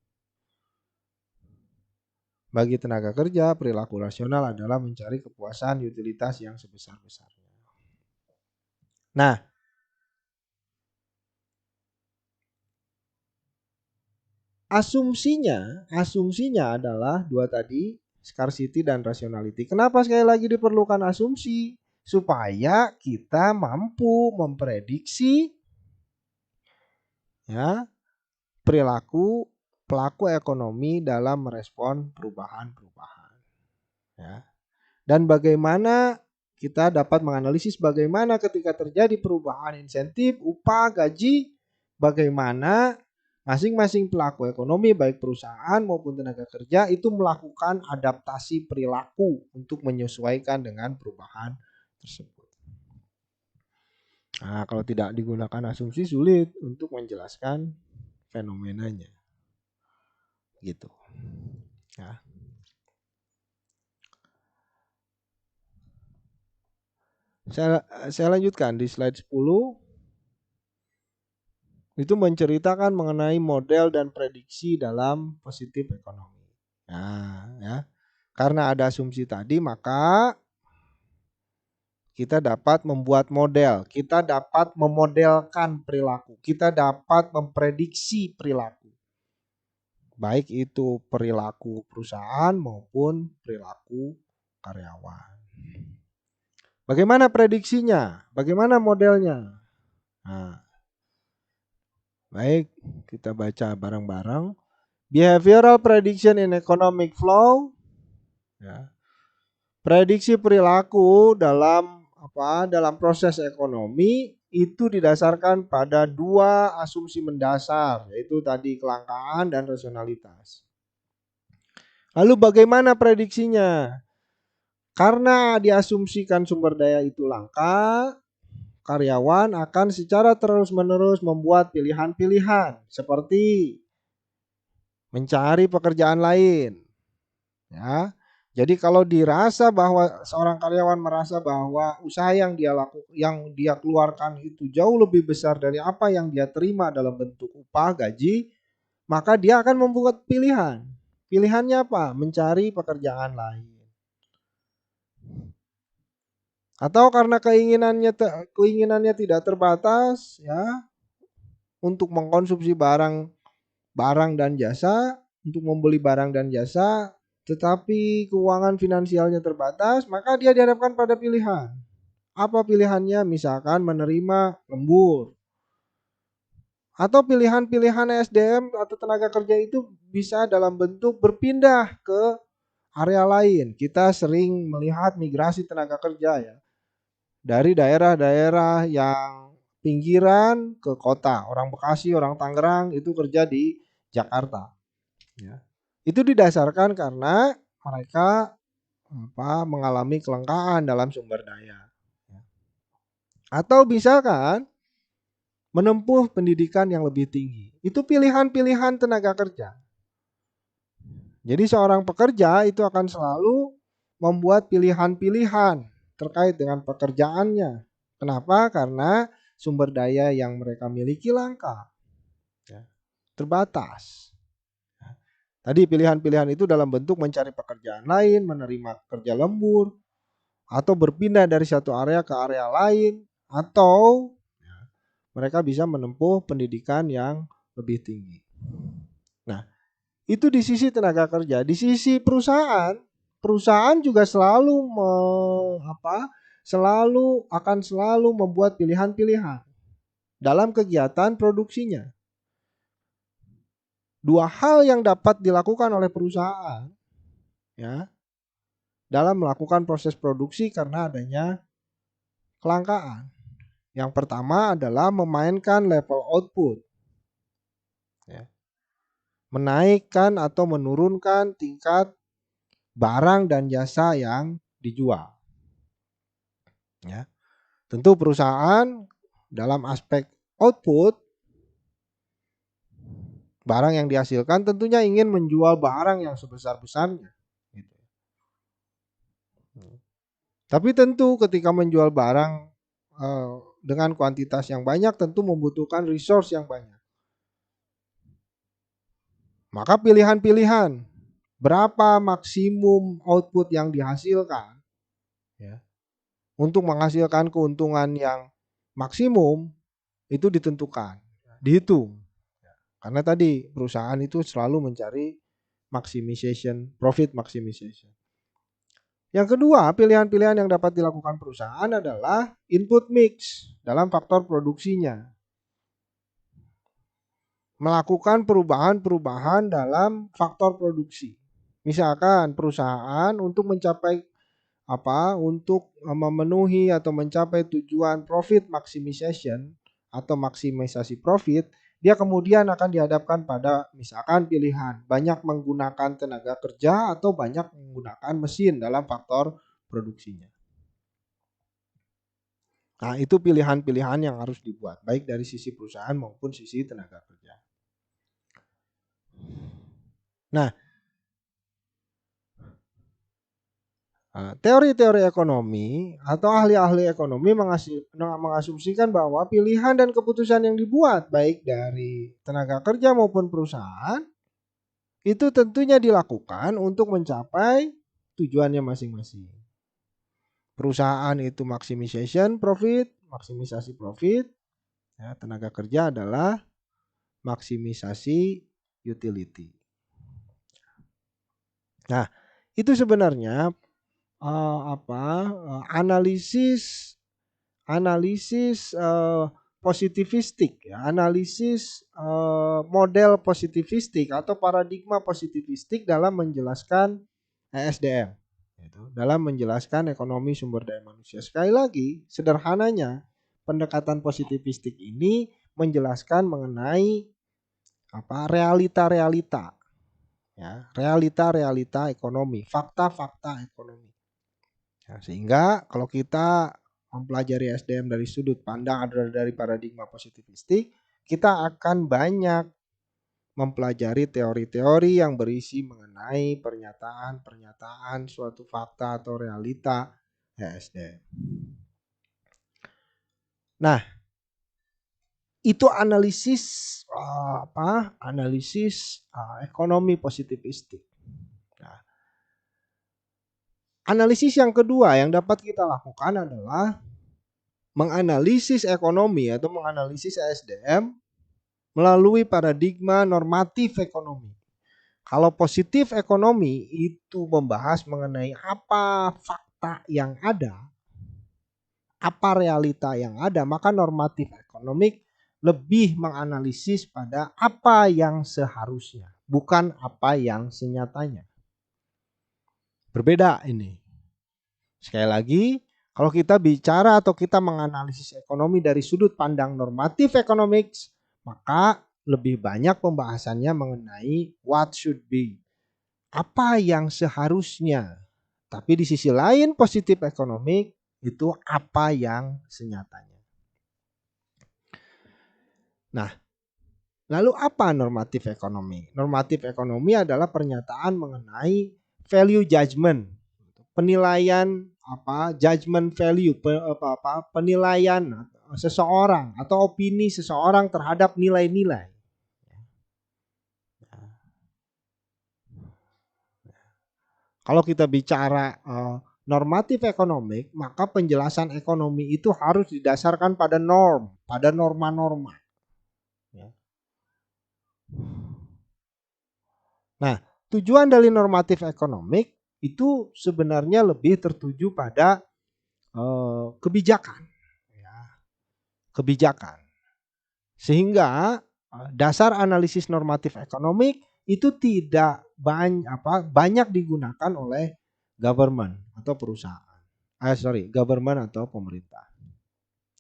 Bagi tenaga kerja, perilaku rasional adalah mencari kepuasan utilitas yang sebesar-besarnya. Nah, asumsinya adalah dua tadi, scarcity dan rationality. Kenapa sekali lagi diperlukan asumsi? Supaya kita mampu memprediksi ya perilaku pelaku ekonomi dalam merespon perubahan-perubahan. Ya. Dan bagaimana kita dapat menganalisis bagaimana ketika terjadi perubahan insentif, upah, gaji, bagaimana masing-masing pelaku ekonomi baik perusahaan maupun tenaga kerja itu melakukan adaptasi perilaku untuk menyesuaikan dengan perubahan tersebut. Nah, kalau tidak digunakan asumsi sulit untuk menjelaskan fenomenanya. Gitu. Ya. Saya lanjutkan di slide 10. Itu menceritakan mengenai model dan prediksi dalam positif ekonomi. Nah, ya. Karena ada asumsi tadi, maka kita dapat membuat model, kita dapat memodelkan perilaku, kita dapat memprediksi perilaku. Baik itu perilaku perusahaan maupun perilaku karyawan. Bagaimana prediksinya? Bagaimana modelnya? Nah, baik, kita baca bareng-bareng. Behavioral prediction in economic flow. Ya. Prediksi perilaku dalam proses ekonomi itu didasarkan pada dua asumsi mendasar, yaitu tadi kelangkaan dan rasionalitas. Lalu bagaimana prediksinya? Karena diasumsikan sumber daya itu langka, karyawan akan secara terus-menerus membuat pilihan-pilihan seperti mencari pekerjaan lain, Ya. Jadi kalau dirasa bahwa seorang karyawan merasa bahwa usaha yang dia keluarkan itu jauh lebih besar dari apa yang dia terima dalam bentuk upah gaji, maka dia akan membuat pilihan. Pilihannya apa? Mencari pekerjaan lain. Atau karena keinginannya tidak terbatas ya untuk mengkonsumsi barang dan jasa, untuk membeli barang dan jasa, tetapi keuangan finansialnya terbatas, maka dia dihadapkan pada pilihan. Apa pilihannya? Misalkan menerima lembur. Atau pilihan-pilihan SDM atau tenaga kerja itu bisa dalam bentuk berpindah ke area lain. Kita sering melihat migrasi tenaga kerja ya. Dari daerah-daerah yang pinggiran ke kota. Orang Bekasi, orang Tangerang itu kerja di Jakarta. Ya. Itu didasarkan karena mereka mengalami kelangkaan dalam sumber daya. Atau misalkan menempuh pendidikan yang lebih tinggi. Itu pilihan-pilihan tenaga kerja. Jadi seorang pekerja itu akan selalu membuat pilihan-pilihan terkait dengan pekerjaannya. Kenapa? Karena sumber daya yang mereka miliki langka, terbatas. Tadi pilihan-pilihan itu dalam bentuk mencari pekerjaan lain, menerima kerja lembur, atau berpindah dari satu area ke area lain, atau mereka bisa menempuh pendidikan yang lebih tinggi. Nah, itu di sisi tenaga kerja. Di sisi perusahaan, perusahaan juga akan selalu membuat pilihan-pilihan dalam kegiatan produksinya. Dua hal yang dapat dilakukan oleh perusahaan ya dalam melakukan proses produksi karena adanya kelangkaan. Yang pertama adalah memainkan level output. Ya. Menaikkan atau menurunkan tingkat barang dan jasa yang dijual. Ya. Tentu perusahaan dalam aspek output barang yang dihasilkan tentunya ingin menjual barang yang sebesar-besarnya. Gitu. Tapi tentu ketika menjual barang dengan kuantitas yang banyak tentu membutuhkan resource yang banyak. Maka pilihan-pilihan berapa maksimum output yang dihasilkan ya, untuk menghasilkan keuntungan yang maksimum itu ditentukan, dihitung. Karena tadi perusahaan itu selalu mencari maximization, profit maximization. Yang kedua, pilihan-pilihan yang dapat dilakukan perusahaan adalah input mix dalam faktor produksinya. Melakukan perubahan-perubahan dalam faktor produksi. Misalkan perusahaan untuk memenuhi atau mencapai tujuan profit maximization atau maksimisasi profit, dia kemudian akan dihadapkan pada misalkan pilihan banyak menggunakan tenaga kerja atau banyak menggunakan mesin dalam faktor produksinya. Nah, itu pilihan-pilihan yang harus dibuat baik dari sisi perusahaan maupun sisi tenaga kerja. Nah, teori-teori ekonomi atau ahli-ahli ekonomi mengasumsikan bahwa pilihan dan keputusan yang dibuat baik dari tenaga kerja maupun perusahaan itu tentunya dilakukan untuk mencapai tujuannya masing-masing. Perusahaan itu maksimisasi profit. Ya, tenaga kerja adalah maksimisasi utility. Nah, itu sebenarnya analisis positivistik ya, analisis model positivistik atau paradigma positivistik dalam menjelaskan ESDM gitu, dalam menjelaskan ekonomi sumber daya manusia. Sekali lagi, sederhananya pendekatan positivistik ini menjelaskan mengenai realita-realita ya, realita-realita ekonomi, fakta-fakta ekonomi. Ya, sehingga kalau kita mempelajari SDM dari sudut pandang adalah dari paradigma positivistik, kita akan banyak mempelajari teori-teori yang berisi mengenai pernyataan-pernyataan suatu fakta atau realita ESDM. Nah, itu analisis ekonomi positivistik. Nah, analisis yang kedua yang dapat kita lakukan adalah menganalisis ekonomi atau menganalisis ESDM melalui paradigma normatif ekonomi. Kalau positif ekonomi itu membahas mengenai apa fakta yang ada, apa realita yang ada, maka normatif ekonomi lebih menganalisis pada apa yang seharusnya, bukan apa yang senyatanya. Berbeda ini. Sekali lagi, kalau kita bicara atau kita menganalisis ekonomi dari sudut pandang normatif economics, maka lebih banyak pembahasannya mengenai what should be, apa yang seharusnya. Tapi di sisi lain positif ekonomi itu apa yang senyatanya. Nah, lalu apa normatif ekonomi? Normatif ekonomi adalah pernyataan mengenai value judgment, penilaian judgment value, penilaian seseorang atau opini seseorang terhadap nilai-nilai. Kalau kita bicara normatif ekonomi, maka penjelasan ekonomi itu harus didasarkan pada norm, pada norma-norma. Nah, tujuan dari normatif ekonomi itu sebenarnya lebih tertuju pada kebijakan. Kebijakan. Sehingga dasar analisis normatif ekonomi itu tidak banyak digunakan oleh government atau perusahaan. Government atau pemerintah.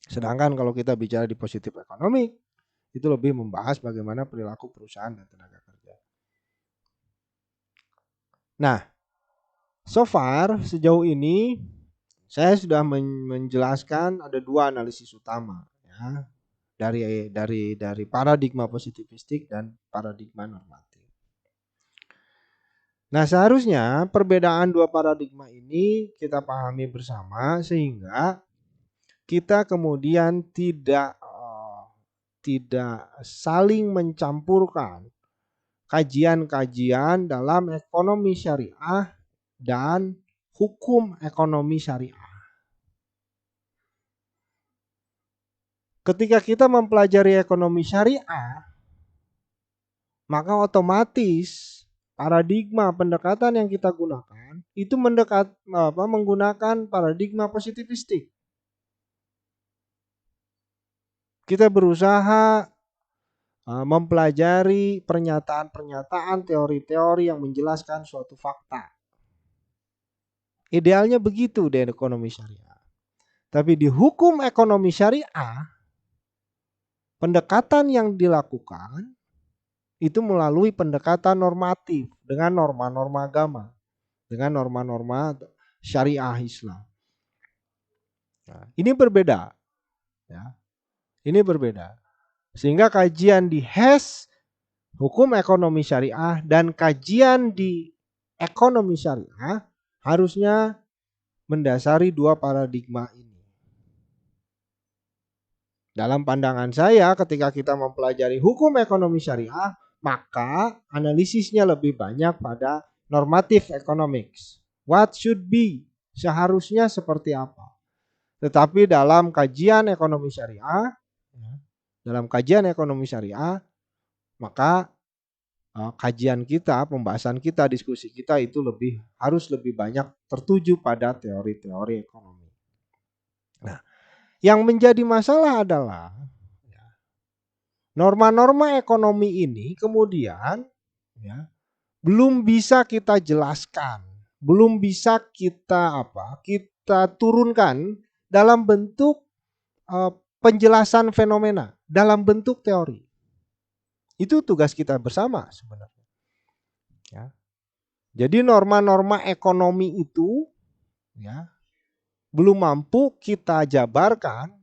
Sedangkan kalau kita bicara di positif ekonomi, itu lebih membahas bagaimana perilaku perusahaan dan tenaga kerja. Nah, so far sejauh ini saya sudah menjelaskan ada dua analisis utama, ya, dari paradigma positivistik dan paradigma normatif. Nah, seharusnya perbedaan dua paradigma ini kita pahami bersama sehingga kita kemudian tidak saling mencampurkan kajian-kajian dalam ekonomi syariah dan hukum ekonomi syariah. Ketika kita mempelajari ekonomi syariah, maka otomatis paradigma pendekatan yang kita gunakan itu menggunakan paradigma positivistik. Kita berusaha mempelajari pernyataan-pernyataan, teori-teori yang menjelaskan suatu fakta. Idealnya begitu di ekonomi syariah. Tapi di hukum ekonomi syariah, pendekatan yang dilakukan itu melalui pendekatan normatif dengan norma-norma agama, dengan norma-norma syariah Islam. Nah, ini berbeda. Ya. Ini berbeda. Sehingga kajian di HES, hukum ekonomi syariah, dan kajian di ekonomi syariah harusnya mendasari dua paradigma ini. Dalam pandangan saya, ketika kita mempelajari hukum ekonomi syariah, maka analisisnya lebih banyak pada normatif economics. What should be? Seharusnya seperti apa? Tetapi dalam kajian ekonomi syariah, maka kajian kita, pembahasan kita, diskusi kita itu harus lebih banyak tertuju pada teori-teori ekonomi. Nah, yang menjadi masalah adalah norma-norma ekonomi ini kemudian belum bisa kita jelaskan, belum bisa kita turunkan dalam bentuk penjelasan fenomena, dalam bentuk teori. Itu tugas kita bersama sebenarnya. Ya. Jadi norma-norma ekonomi itu belum mampu kita jabarkan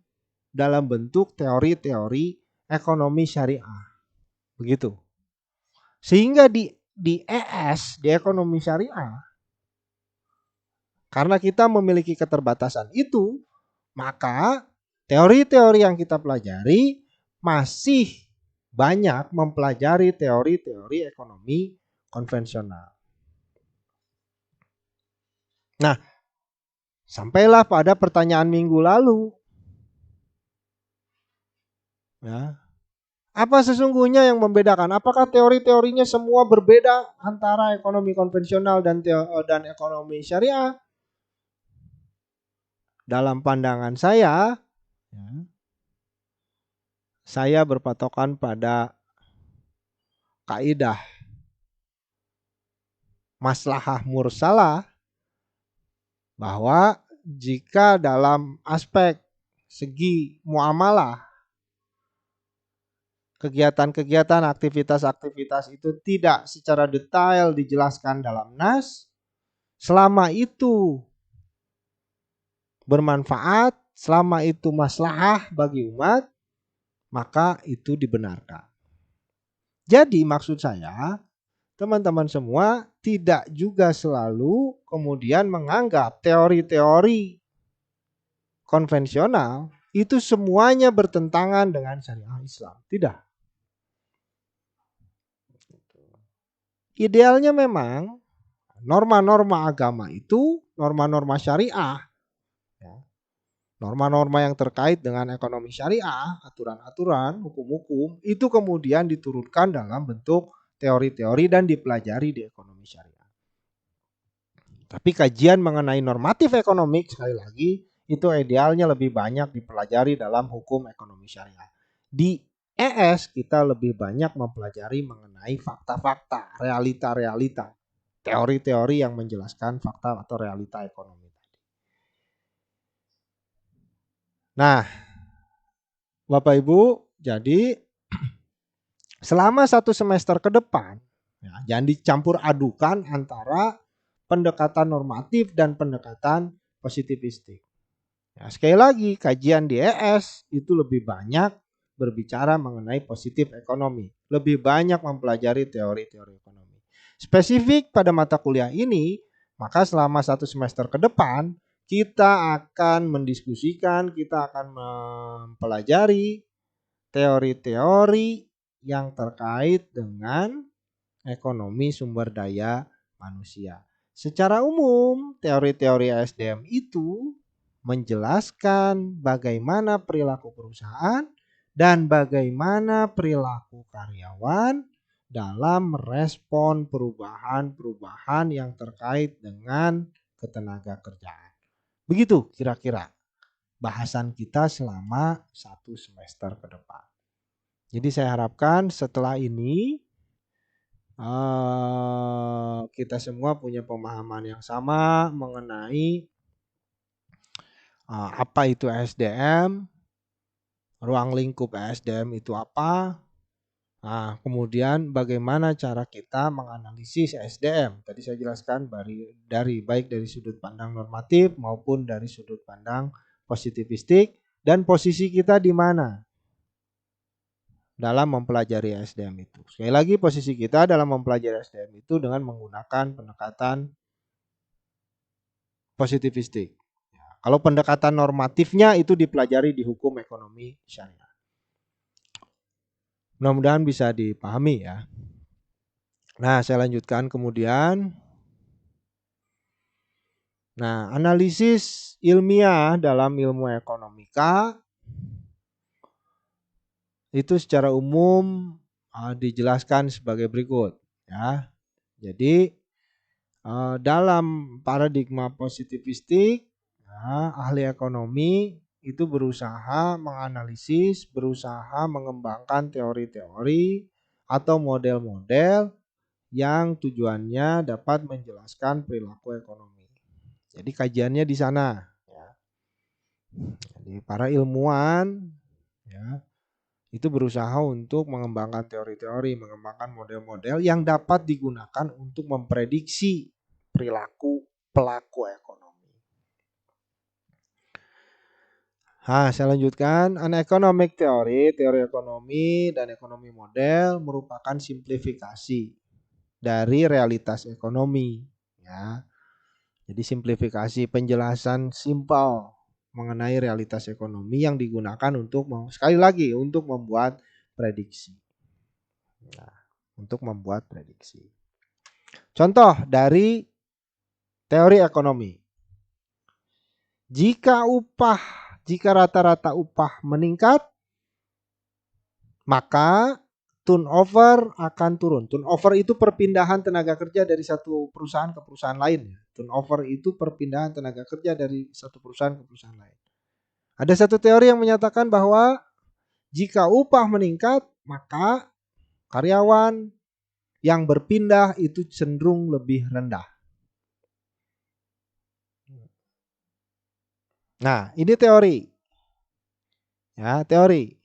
dalam bentuk teori-teori ekonomi syariah. Begitu. Sehingga di ES, di ekonomi syariah, karena kita memiliki keterbatasan itu, maka teori-teori yang kita pelajari masih banyak mempelajari teori-teori ekonomi konvensional. Nah, sampailah pada pertanyaan minggu lalu. Ya. Apa sesungguhnya yang membedakan? Apakah teori-teorinya semua berbeda antara ekonomi konvensional dan ekonomi syariah? Dalam pandangan saya, ya, saya berpatokan pada kaidah maslahah mursalah, bahwa jika dalam aspek segi muamalah, kegiatan-kegiatan, aktivitas-aktivitas itu tidak secara detail dijelaskan dalam nas, selama itu bermanfaat, selama itu maslahah bagi umat, maka itu dibenarkan. Jadi maksud saya, teman-teman semua tidak juga selalu kemudian menganggap teori-teori konvensional itu semuanya bertentangan dengan syariah Islam. Tidak. Idealnya memang norma-norma agama itu, norma-norma syariah, ya, norma-norma yang terkait dengan ekonomi syariah, aturan-aturan, hukum-hukum, itu kemudian diturunkan dalam bentuk teori-teori dan dipelajari di ekonomi syariah. Tapi kajian mengenai normatif ekonomi, sekali lagi, itu idealnya lebih banyak dipelajari dalam hukum ekonomi syariah. Di ES kita lebih banyak mempelajari mengenai fakta-fakta, realita-realita, teori-teori yang menjelaskan fakta atau realita ekonomi. Nah, Bapak Ibu, jadi selama 1 semester ke depan, ya, jangan dicampur adukan antara pendekatan normatif dan pendekatan positivistik. Ya, sekali lagi, kajian di ES itu lebih banyak berbicara mengenai positif ekonomi, lebih banyak mempelajari teori-teori ekonomi. Spesifik pada mata kuliah ini, maka selama 1 semester ke depan kita akan mendiskusikan, kita akan mempelajari teori-teori yang terkait dengan ekonomi sumber daya manusia. Secara umum, teori-teori SDM itu menjelaskan bagaimana perilaku perusahaan dan bagaimana perilaku karyawan dalam merespon perubahan-perubahan yang terkait dengan ketenaga kerjaan. Begitu kira-kira bahasan kita selama 1 semester ke depan. Jadi saya harapkan setelah ini kita semua punya pemahaman yang sama mengenai apa itu SDM, ruang lingkup SDM itu apa. Nah, kemudian bagaimana cara kita menganalisis SDM. Tadi saya jelaskan baik dari sudut pandang normatif maupun dari sudut pandang positivistik, dan posisi kita di mana dalam mempelajari SDM itu. Sekali lagi, posisi kita dalam mempelajari SDM itu dengan menggunakan pendekatan positivistik. Kalau pendekatan normatifnya itu dipelajari di hukum ekonomi syariah. Mudah-mudahan bisa dipahami ya. Nah, saya lanjutkan kemudian. Nah, analisis ilmiah dalam ilmu ekonomika itu secara umum dijelaskan sebagai berikut ya. Jadi dalam paradigma positivistik, ya, ahli ekonomi itu berusaha menganalisis, berusaha mengembangkan teori-teori atau model-model yang tujuannya dapat menjelaskan perilaku ekonomi. Jadi kajiannya di sana. Ya. Jadi para ilmuwan, ya, itu berusaha untuk mengembangkan teori-teori, mengembangkan model-model yang dapat digunakan untuk memprediksi perilaku pelaku ekonomi. Saya lanjutkan. An economic theory, teori ekonomi dan ekonomi model merupakan simplifikasi dari realitas ekonomi. Ya, jadi simplifikasi penjelasan simpel mengenai realitas ekonomi yang digunakan untuk sekali lagi untuk membuat prediksi. Nah, untuk membuat prediksi. Contoh dari teori ekonomi. Jika rata-rata upah meningkat, maka turnover akan turun. Turnover itu perpindahan tenaga kerja dari satu perusahaan ke perusahaan lain. Turnover itu perpindahan tenaga kerja dari satu perusahaan ke perusahaan lain. Ada satu teori yang menyatakan bahwa jika upah meningkat, maka karyawan yang berpindah itu cenderung lebih rendah. Nah, ini teori. Ya, teori.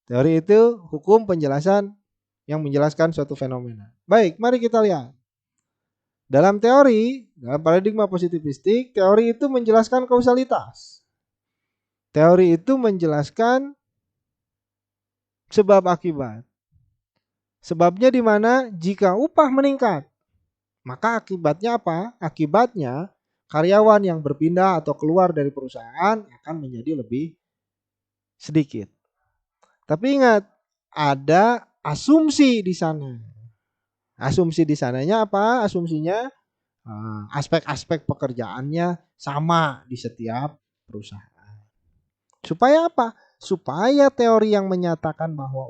Teori itu hukum penjelasan yang menjelaskan suatu fenomena. Baik, mari kita lihat. Dalam teori, dalam paradigma positivistik, teori itu menjelaskan kausalitas. Teori itu menjelaskan sebab akibat. Sebabnya di mana jika upah meningkat, maka akibatnya apa? Akibatnya karyawan yang berpindah atau keluar dari perusahaan akan menjadi lebih sedikit. Tapi ingat, ada asumsi di sana. Asumsi di sananya apa? Asumsinya aspek-aspek pekerjaannya sama di setiap perusahaan. Supaya apa? Supaya teori yang menyatakan bahwa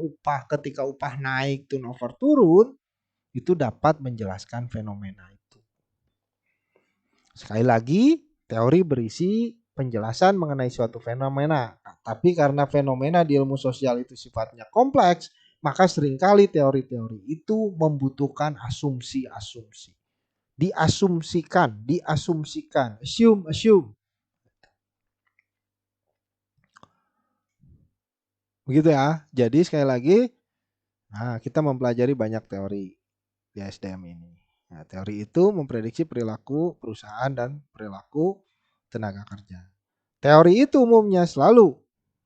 ketika upah naik, turnover turun, itu dapat menjelaskan fenomena itu. Sekali lagi, teori berisi penjelasan mengenai suatu fenomena. Tapi karena fenomena di ilmu sosial itu sifatnya kompleks, maka seringkali teori-teori itu membutuhkan asumsi-asumsi. Diasumsikan, assume. Begitu ya. Jadi sekali lagi, kita mempelajari banyak teori di SDM ini. Nah, teori itu memprediksi perilaku perusahaan dan perilaku tenaga kerja. Teori itu umumnya selalu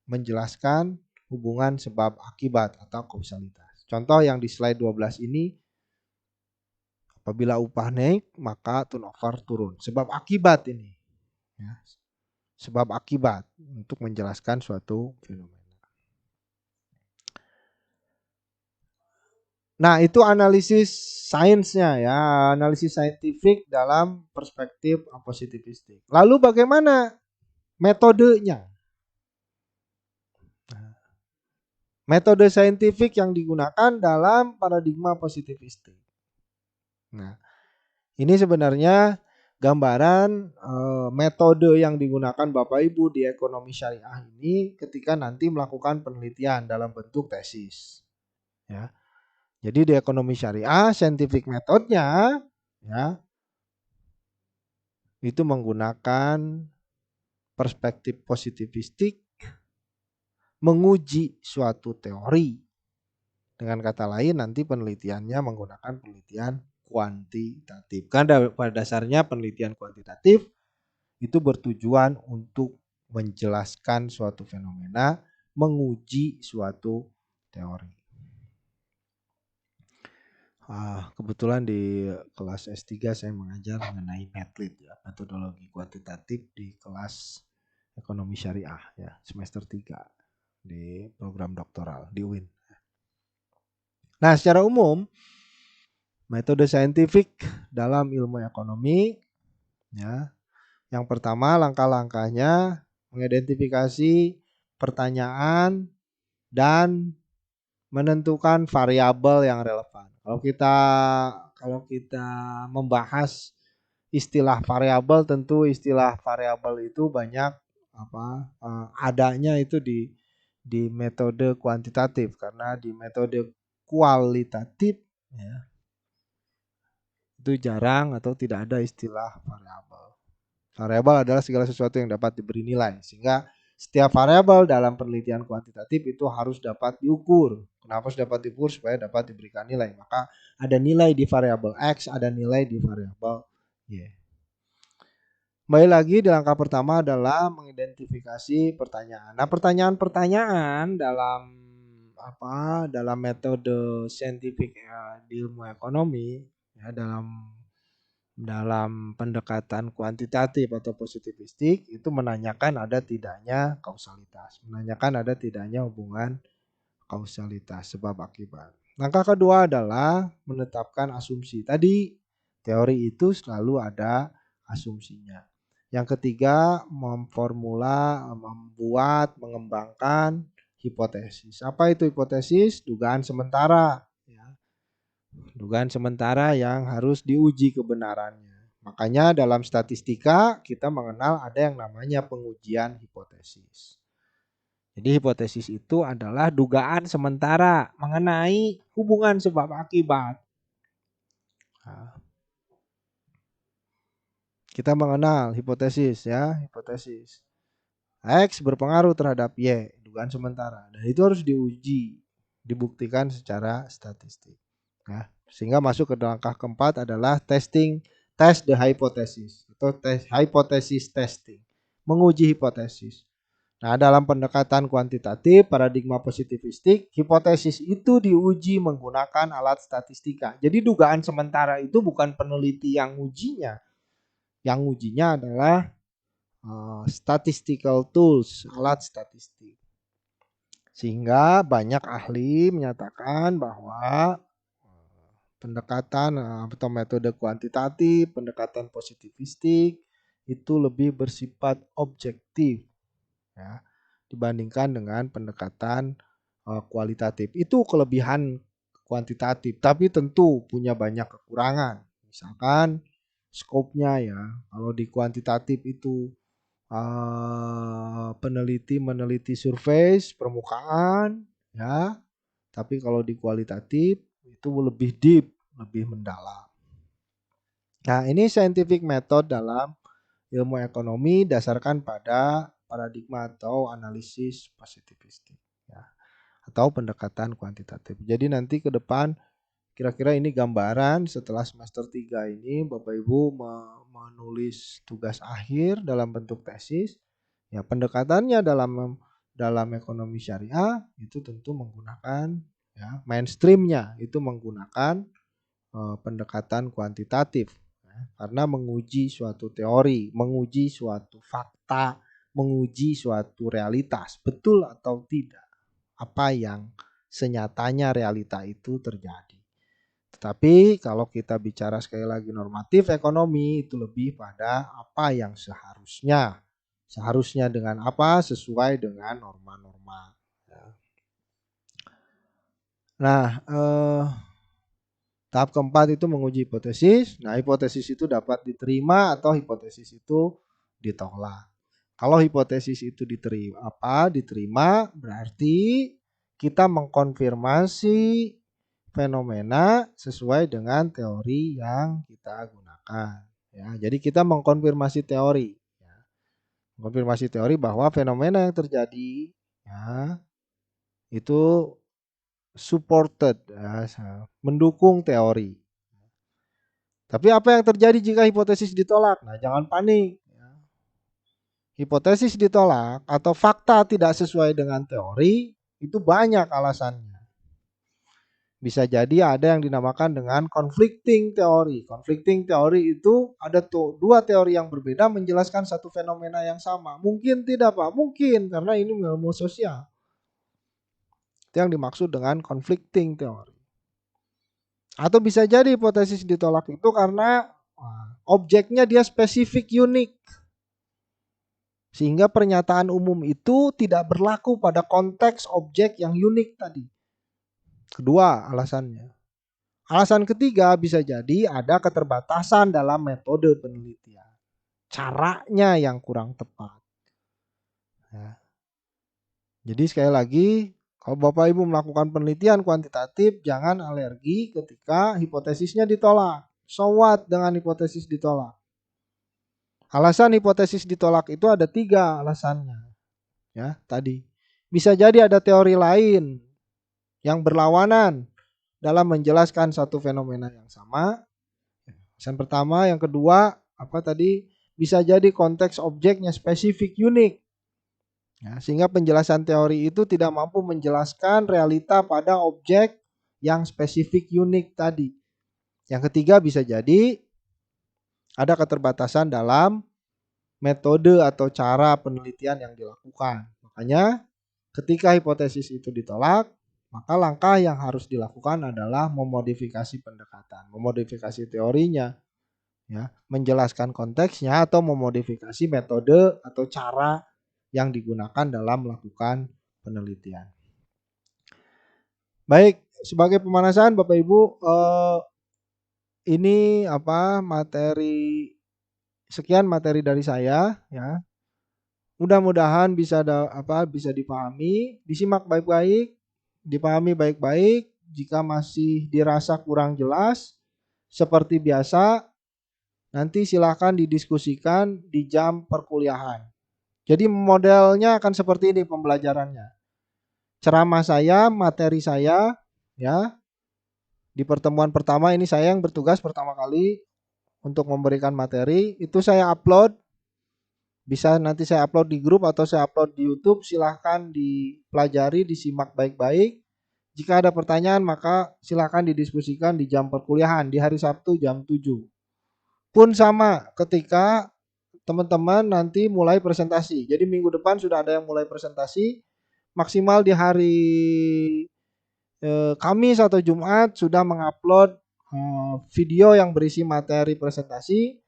menjelaskan hubungan sebab akibat atau kausalitas. Contoh yang di slide 12 ini, apabila upah naik maka turnover turun. Sebab akibat ini. Ya, sebab akibat untuk menjelaskan suatu fenomena. Nah, itu analisis sainsnya ya, analisis saintifik dalam perspektif positivistik. Lalu bagaimana metodenya? Metode saintifik yang digunakan dalam paradigma positivistik. Nah, ini sebenarnya gambaran metode yang digunakan Bapak Ibu di ekonomi syariah ini ketika nanti melakukan penelitian dalam bentuk tesis. Ya. Jadi di ekonomi syariah, scientific metodenya ya itu menggunakan perspektif positivistik menguji suatu teori. Dengan kata lain nanti penelitiannya menggunakan penelitian kuantitatif. Karena pada dasarnya penelitian kuantitatif itu bertujuan untuk menjelaskan suatu fenomena, menguji suatu teori. Kebetulan di kelas S3 saya mengajar mengenai METLIT ya, metodologi kuantitatif di kelas ekonomi syariah ya, semester 3 di program doktoral di UIN. Nah, secara umum metode saintifik dalam ilmu ekonomi ya, yang pertama langkah-langkahnya mengidentifikasi pertanyaan dan menentukan variabel yang relevan. Kalau kita membahas istilah variabel, tentu istilah variabel itu banyak adanya itu di metode kuantitatif, karena di metode kualitatif ya, itu jarang atau tidak ada istilah variabel. Variabel adalah segala sesuatu yang dapat diberi nilai, sehingga setiap variabel dalam penelitian kuantitatif itu harus dapat diukur. Kenapa harus dapat diukur? Supaya dapat diberikan nilai. Maka ada nilai di variabel X, ada nilai di variabel Y. Kembali lagi di langkah pertama adalah mengidentifikasi pertanyaan. Nah, pertanyaan-pertanyaan dalam metode saintifik di ilmu ekonomi ya, dalam dalam pendekatan kuantitatif atau positivistik itu menanyakan ada tidaknya kausalitas, menanyakan ada tidaknya hubungan kausalitas sebab akibat. Langkah kedua adalah menetapkan asumsi. Tadi teori itu selalu ada asumsinya. Yang ketiga, mengembangkan hipotesis. Apa itu hipotesis? Dugaan sementara. Ya. Dugaan sementara yang harus diuji kebenarannya. Makanya dalam statistika kita mengenal ada yang namanya pengujian hipotesis. Jadi hipotesis itu adalah dugaan sementara mengenai hubungan sebab akibat. Nah, kita mengenal hipotesis ya, hipotesis. X berpengaruh terhadap Y, dugaan sementara. Dan itu harus diuji, dibuktikan secara statistik. Nah, sehingga masuk ke langkah keempat adalah test the hypothesis atau hypothesis testing, menguji hipotesis. Nah, dalam pendekatan kuantitatif, paradigma positivistik, hipotesis itu diuji menggunakan alat statistika. Jadi dugaan sementara itu bukan peneliti yang ujinya. Yang ujinya adalah statistical tools, alat statistik. Sehingga banyak ahli menyatakan bahwa pendekatan atau metode kuantitatif, pendekatan positivistik itu lebih bersifat objektif ya, dibandingkan dengan pendekatan kualitatif. Itu kelebihan kuantitatif, tapi tentu punya banyak kekurangan. Misalkan skopnya ya, kalau di kuantitatif itu peneliti meneliti survei permukaan ya, tapi kalau di kualitatif itu lebih deep, lebih mendalam. Nah, ini scientific method dalam ilmu ekonomi dasarkan pada paradigma atau analisis positivistik ya, atau pendekatan kuantitatif. Jadi nanti ke depan kira-kira ini gambaran setelah semester 3 ini Bapak Ibu menulis tugas akhir dalam bentuk tesis. Ya, pendekatannya dalam ekonomi syariah itu tentu menggunakan ya, mainstreamnya itu menggunakan pendekatan kuantitatif ya, karena menguji suatu teori, menguji suatu fakta, menguji suatu realitas, betul atau tidak apa yang senyatanya realita itu terjadi. Tetapi kalau kita bicara sekali lagi normatif ekonomi itu lebih pada apa yang seharusnya. Seharusnya dengan apa? Sesuai dengan norma-norma. Nah, tahap keempat itu menguji hipotesis. Nah, hipotesis itu dapat diterima atau hipotesis itu ditolak. Kalau hipotesis itu diterima berarti kita mengkonfirmasi fenomena sesuai dengan teori yang kita gunakan. Ya, jadi kita mengkonfirmasi teori. Ya. Mengkonfirmasi teori bahwa fenomena yang terjadi ya, itu supported, ya, mendukung teori. Tapi apa yang terjadi jika hipotesis ditolak? Nah, jangan panik. Hipotesis ditolak atau fakta tidak sesuai dengan teori itu banyak alasannya. Bisa jadi ada yang dinamakan dengan conflicting teori. Conflicting teori itu ada dua teori yang berbeda menjelaskan satu fenomena yang sama. Mungkin tidak Pak? Mungkin, karena ini ilmu sosial. Itu yang dimaksud dengan conflicting teori. Atau bisa jadi hipotesis ditolak itu karena objeknya dia spesifik unik. Sehingga pernyataan umum itu tidak berlaku pada konteks objek yang unik tadi. Kedua alasannya. Alasan ketiga bisa jadi ada keterbatasan dalam metode penelitian. Caranya yang kurang tepat. Ya. Jadi sekali lagi, kalau Bapak Ibu melakukan penelitian kuantitatif, jangan alergi ketika hipotesisnya ditolak. So what dengan hipotesis ditolak? Alasan hipotesis ditolak itu ada 3 alasannya. Ya, tadi. Bisa jadi ada teori lain yang berlawanan dalam menjelaskan satu fenomena yang sama. Alasan pertama, yang kedua, apa tadi? bisa jadi konteks objeknya spesifik unik. Ya, sehingga penjelasan teori itu tidak mampu menjelaskan realita pada objek yang spesifik unik tadi. Yang ketiga bisa jadi ada keterbatasan dalam metode atau cara penelitian yang dilakukan. Makanya ketika hipotesis itu ditolak, maka langkah yang harus dilakukan adalah memodifikasi pendekatan, memodifikasi teorinya, ya, menjelaskan konteksnya atau memodifikasi metode atau cara yang digunakan dalam melakukan penelitian. Baik, sebagai pemanasan Bapak Ibu, ini sekian materi dari saya, ya. Mudah-mudahan bisa dipahami, disimak baik-baik, dipahami baik-baik. Jika masih dirasa kurang jelas, seperti biasa, nanti silakan didiskusikan di jam perkuliahan. Jadi modelnya akan seperti ini pembelajarannya. Ceramah saya, materi saya, ya. Di pertemuan pertama ini saya yang bertugas pertama kali untuk memberikan materi, itu saya upload. Bisa nanti saya upload di grup atau saya upload di YouTube. Silahkan dipelajari, disimak baik-baik. Jika ada pertanyaan maka silahkan didiskusikan di jam perkuliahan di hari Sabtu jam 7. Pun sama ketika teman-teman nanti mulai presentasi. Jadi minggu depan sudah ada yang mulai presentasi. Maksimal di hari Kamis atau Jumat sudah mengupload video yang berisi materi presentasi.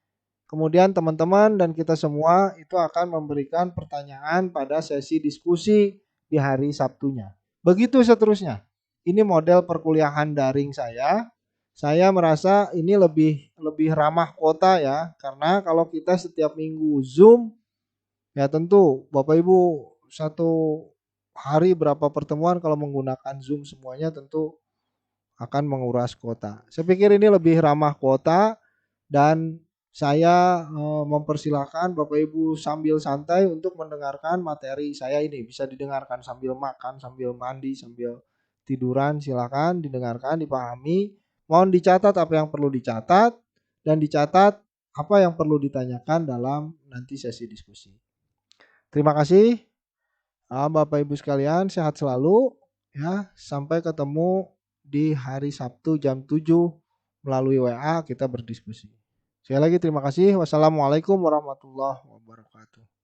Kemudian teman-teman dan kita semua itu akan memberikan pertanyaan pada sesi diskusi di hari Sabtunya. Begitu seterusnya. Ini model perkuliahan daring saya. Saya merasa ini lebih ramah kuota ya, karena kalau kita setiap minggu Zoom, ya tentu Bapak Ibu satu hari berapa pertemuan kalau menggunakan Zoom semuanya tentu akan menguras kuota. Saya pikir ini lebih ramah kuota dan saya mempersilahkan Bapak Ibu sambil santai untuk mendengarkan materi saya ini. Bisa didengarkan sambil makan, sambil mandi, sambil tiduran, silakan didengarkan, dipahami. Mohon dicatat apa yang perlu dicatat dan dicatat apa yang perlu ditanyakan dalam nanti sesi diskusi. Terima kasih Bapak Ibu sekalian, sehat selalu ya. Sampai ketemu di hari Sabtu jam 7 melalui WA kita berdiskusi. Sekali lagi terima kasih. Wassalamualaikum warahmatullahi wabarakatuh.